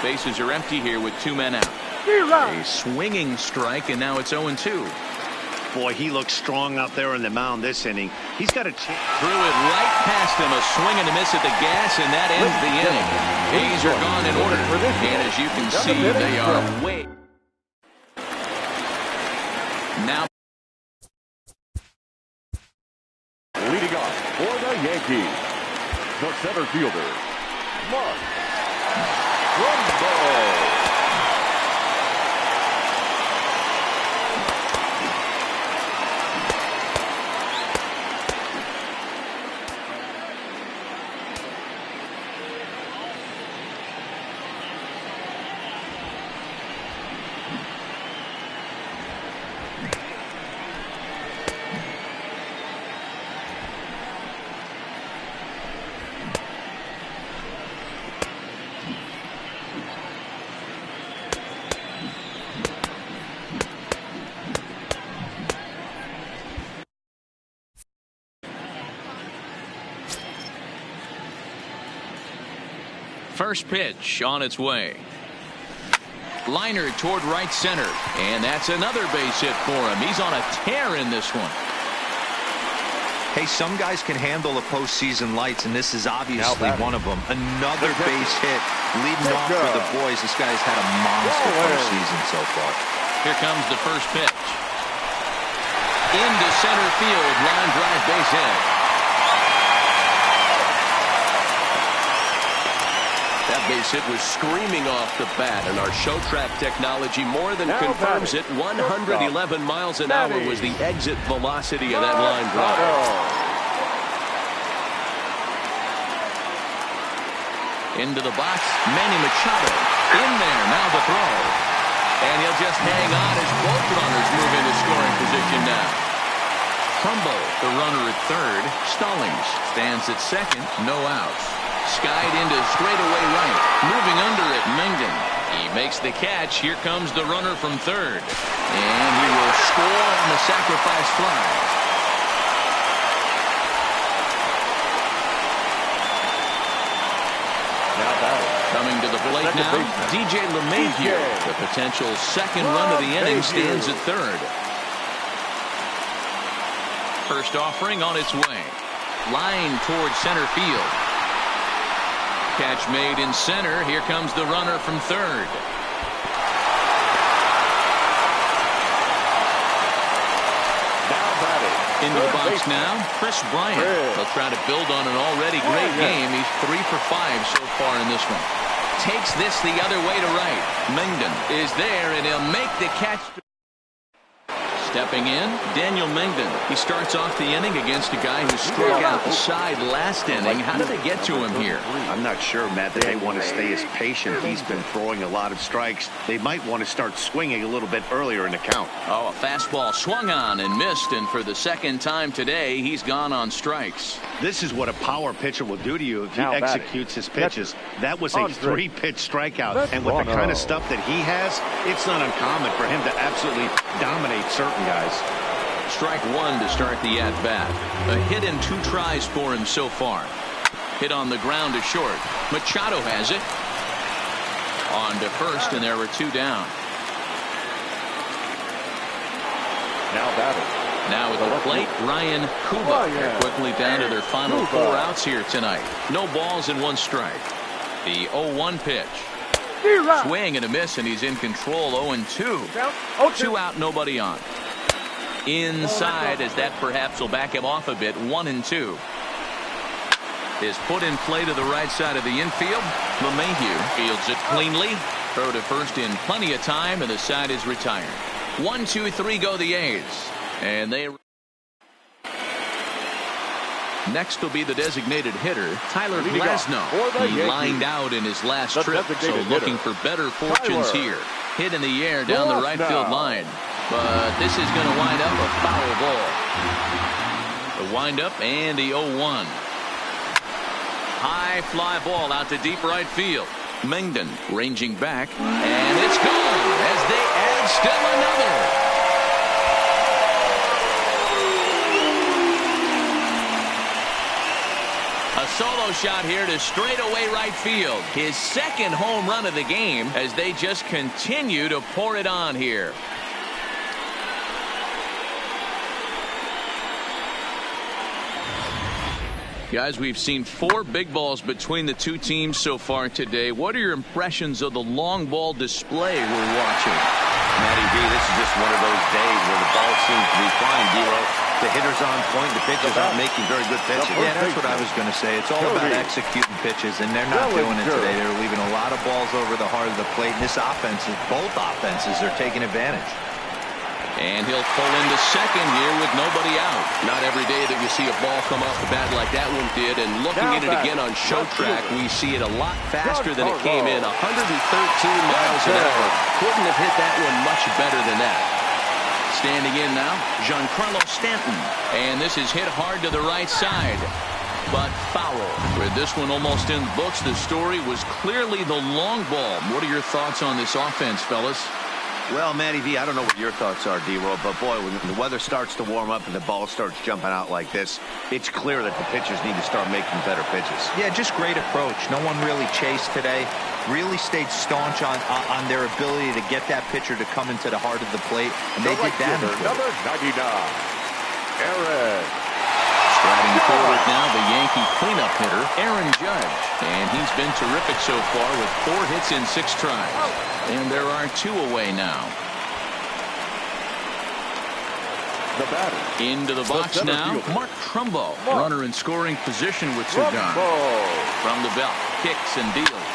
Bases are empty here with 2 men out. A swinging strike, and now it's 0-2.
Boy, he looks strong out there on the mound this inning. He's got a chance.
Threw it right past him, a swing and a miss at the gas, and that ends the inning. A's are gone in order, and as you can see, they are way. Now
Leading off for the Yankees, the center fielder, Mark Trumbo.
first pitch on its way. Liner toward right center, and that's another base hit for him. He's on a tear in this one.
Hey, some guys can handle the postseason lights, and this is obviously one of them. Another base hit leading off for the boys. This guy's had a monster postseason so far.
Here comes the first pitch. Into center field, line drive base hit. That base hit was screaming off the bat, and our show track technology more than confirms it. 111 miles an hour was the exit velocity of that line drive. Into the box, Manny Machado. In there, now the throw. And he'll just hang on as both runners move into scoring position now. Trumbo, the runner at third. Stallings stands at second, no outs. Skied into straightaway right. Moving under it, Mengden. He makes the catch. Here comes the runner from third. And he will score on the sacrifice fly. Coming to the plate now, DJ LeMahieu. The potential second run of the inning stands at third. First offering on its way. Line towards center field. Catch made in center. Here comes the runner from third. Into the box now, Chris Bryant. He'll try to build on an already great game. He's 3 for 5 so far in this one. Takes this the other way to right. Mengden is there, and he'll make the catch. Stepping in, Daniel Mengden. He starts off the inning against a guy who struck out the side last inning. How did they get to him here?
I'm not sure, Matt, that they want to stay as patient. He's been throwing a lot of strikes. They might want to start swinging a little bit earlier in the count.
Oh, a fastball swung on and missed, and for the second time today, he's gone on strikes.
This is what a power pitcher will do to you if he executes his pitches. That was a 3-pitch strikeout, and with the kind of stuff that he has, it's not uncommon for him to absolutely dominate certain guys.
Strike one to start the at-bat. A hit in 2 tries for him so far. Hit on the ground to short. Machado has it. On to first, and there were 2 down. Now at the plate, Ryan Kuba. They're quickly down to their final 4 outs here tonight. No balls and 1 strike. The 0-1 pitch. Swing and a miss, and he's in control. 0-2. 2 out, nobody on. Inside, as that perhaps will back him off a bit. 1-2. is put in play to the right side of the infield. LeMahieu fields it cleanly. Throw to first in plenty of time, and the side is retired. 1, 2, 3 go the A's. And they... Next will be the designated hitter, Tyler Glasnow. He lined out in his last trip, so looking for better fortunes here. Hit in the air down the right field line. But this is going to wind up a foul ball. The windup and the 0-1. High fly ball out to deep right field. Mengden ranging back, and it's gone as they add still another. A solo shot here to straightaway right field. His second home run of the game as they just continue to pour it on here. Guys, we've seen 4 big balls between the two teams so far today. What are your impressions of the long ball display we're watching?
Matty V, this is just one of those days where the ball seems to be flying, D-Lo. The hitter's on point, the pitchers aren't making very good pitches.
Yeah, that's what I was going to say. It's all about executing pitches, and they're not doing it today. They're leaving a lot of balls over the heart of the plate, and this offense, both offenses are taking advantage.
And he'll pull into second here with nobody out. Not every day that you see a ball come off the bat like that one did. And looking at it again on show track, we see it a lot faster than it came in. 113 miles an hour. Couldn't have hit that one much better than that. Standing in now, Giancarlo Stanton. And this is hit hard to the right side. But foul. With this one almost in the books, the story was clearly the long ball. What are your thoughts on this offense, fellas?
Well, Matty V, I don't know what your thoughts are, D-Roll, but boy, when the weather starts to warm up and the ball starts jumping out like this, it's clear that the pitchers need to start making better pitches.
Yeah, just great approach. No one really chased today. Really stayed staunch on their ability to get that pitcher to come into the heart of the plate, and they did that.
Number 99, Aaron.
Striding forward now, the Yankee cleanup hitter, Aaron Judge. And he's been terrific so far with 4 hits in 6 tries. And there are 2 away now.
The batter.
Into the box now, Mark Trumbo. Runner in scoring position with 2 gone. From the belt, kicks and deals.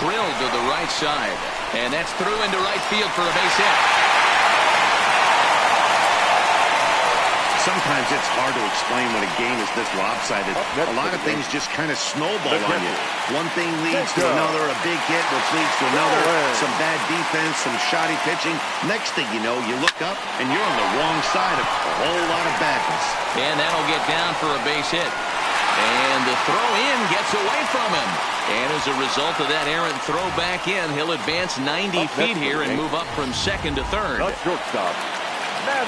Drilled to the right side. And that's through into right field for a base hit.
Sometimes it's hard to explain when a game is this lopsided. A lot of things just kind of snowball on you. One thing leads to another, a big hit, which leads to another, some bad defense, some shoddy pitching. Next thing you know, you look up and you're on the wrong side of a whole lot of badness.
And that'll get down for a base hit. And the throw in gets away from him. And as a result of that errant throw back in, he'll advance 90 feet here and move up from second to third.
Shortstop.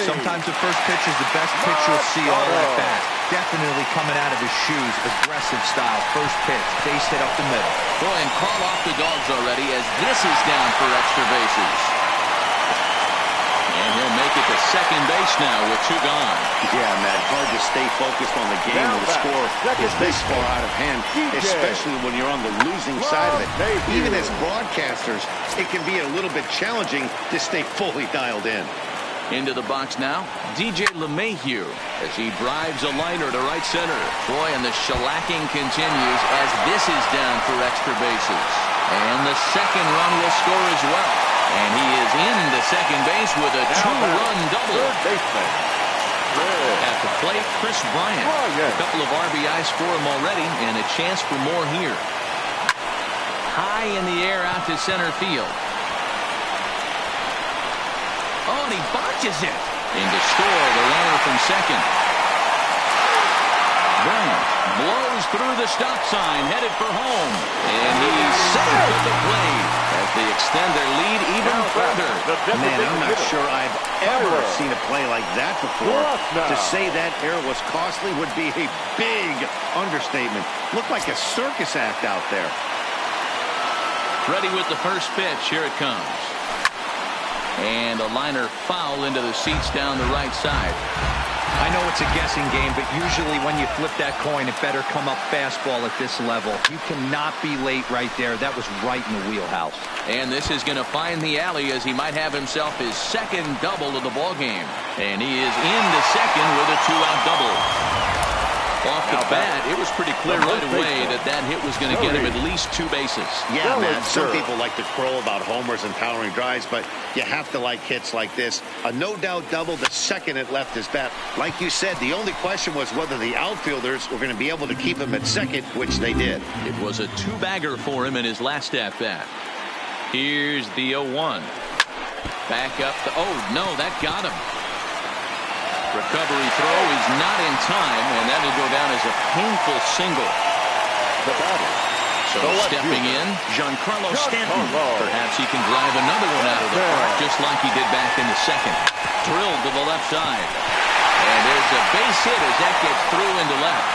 Sometimes the first pitch is the best pitch you'll see all at bat. Definitely coming out of his shoes, aggressive style. First pitch, base hit up the middle.
Boy, and call off the dogs already as this is down for extra bases. And he'll make it to second base now with 2 gone.
Yeah, Matt, hard to stay focused on the game when the score is this far out of hand, especially when you're on the losing side of it. Even as broadcasters, it can be a little bit challenging to stay fully dialed in.
Into the box now, DJ LeMahieu as he drives a liner to right center. Boy, and the shellacking continues as this is down for extra bases. And the second run will score as well. And he is into second base with a 2-run double. At the plate, Chris Bryant. A couple of RBIs for him already, and a chance for more here. High in the air out to center field. Oh, and he botches it. In to score the runner from second. Bryant blows through the stop sign, headed for home. And he's safe at the plate as they extend their lead even further.
Man, I'm not sure I've ever seen a play like that before. To say that error was costly would be a big understatement. Looked like a circus act out there.
Ready with the first pitch. Here it comes. And a liner foul into the seats down the right side.
I know it's a guessing game, but usually when you flip that coin, it better come up fastball at this level. You cannot be late right there. That was right in the wheelhouse.
And this is going to find the alley as he might have himself his second double of the ball game. And he is into second with a 2-out double. Off the bat, it was pretty clear right away that hit was going to get him at least 2 bases.
Yeah, Matt, some people like to crow about homers and powering drives, but you have to like hits like this. A no-doubt double the second it left his bat. Like you said, the only question was whether the outfielders were going to be able to keep him at second, which they did.
It was a 2-bagger for him in his last at-bat. Here's the 0-1. Back up. Oh, no, that got him. Recovery throw is not in time, and that will go down as a painful single.
The batter.
So stepping in, Giancarlo Stanton. Perhaps he can drive another one out of the park, just like he did back in the second. Drilled to the left side. And there's a base hit as that gets through into left.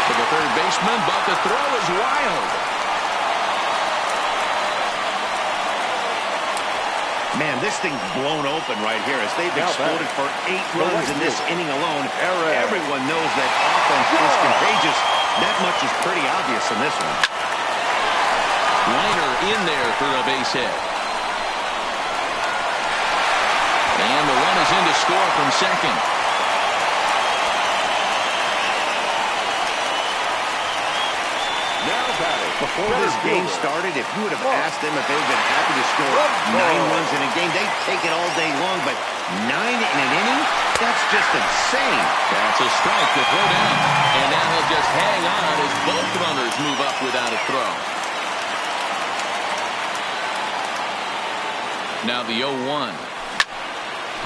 To the third baseman, but the throw is wild.
Man, this thing's blown open right here as they've exploded for 8 runs in this inning alone. Everyone knows that offense is contagious. That much is pretty obvious in this one.
Liner in there for a base hit. And the run is in to score from second.
Now batting.
Before this game started, if you would have asked them if they would have been happy to score 9 runs in a game, they'd take it all day long. But 9 in an inning? That's just insane.
That's a strike to throw down. And now he'll just hang on as both runners move up without a throw. Now the 0-1.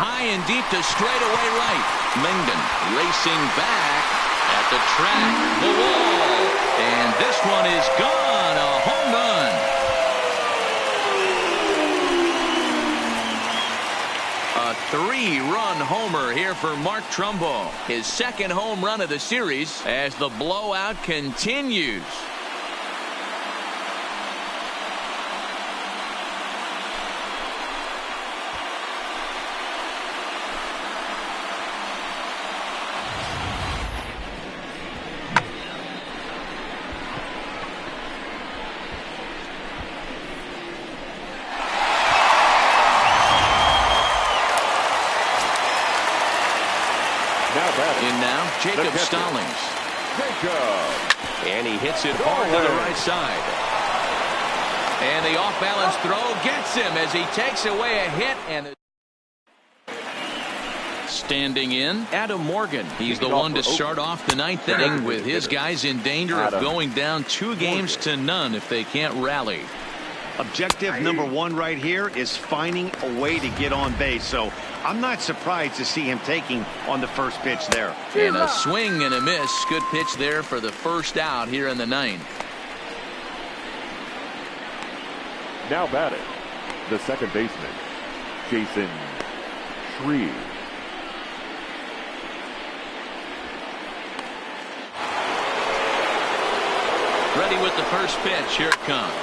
High and deep to straightaway right. Mengden racing back at the track, the wall. And this one is gone. A home run. A 3-run homer here for Mark Trumbo. His second home run of the series as the blowout continues. In now, Jacob Stallings. And he hits it hard to the right side. And the off-balance throw gets him as he takes away a hit. And standing in, Adam Morgan. He's the one to start off the 9th inning with his guys in danger of going down 2 games to none if they can't rally.
Objective number 1 right here is finding a way to get on base. So I'm not surprised to see him taking on the first pitch there.
And a swing and a miss. Good pitch there for the first out here in the 9th.
Now batting, the second baseman, Jason Shreve.
Ready with the first pitch. Here it comes.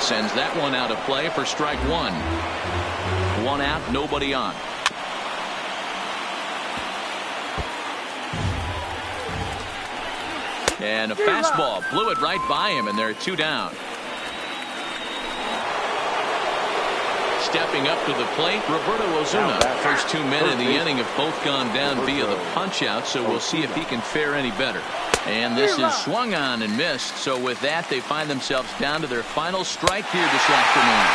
Sends that one out of play for strike one. One out, nobody on. And a fastball blew it right by him, and there are two down. Stepping up to the plate, Roberto Ozuna. First 2 men in the inning have both gone down via the punch-out, so we'll see if he can fare any better. And this is swung on and missed. So with that, they find themselves down to their final strike here this afternoon.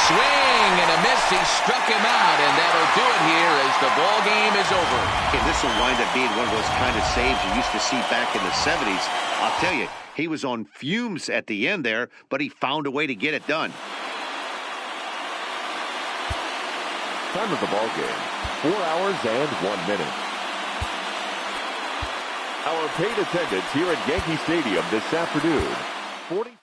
Swing and a miss. He struck him out, and that'll do it here as the ball game is over.
And this will wind up being one of those kind of saves you used to see back in the 70s. I'll tell you, he was on fumes at the end there, but he found a way to get it done.
Time of the ball game, 4 hours and 1 minute. Our paid attendance here at Yankee Stadium this afternoon, 40.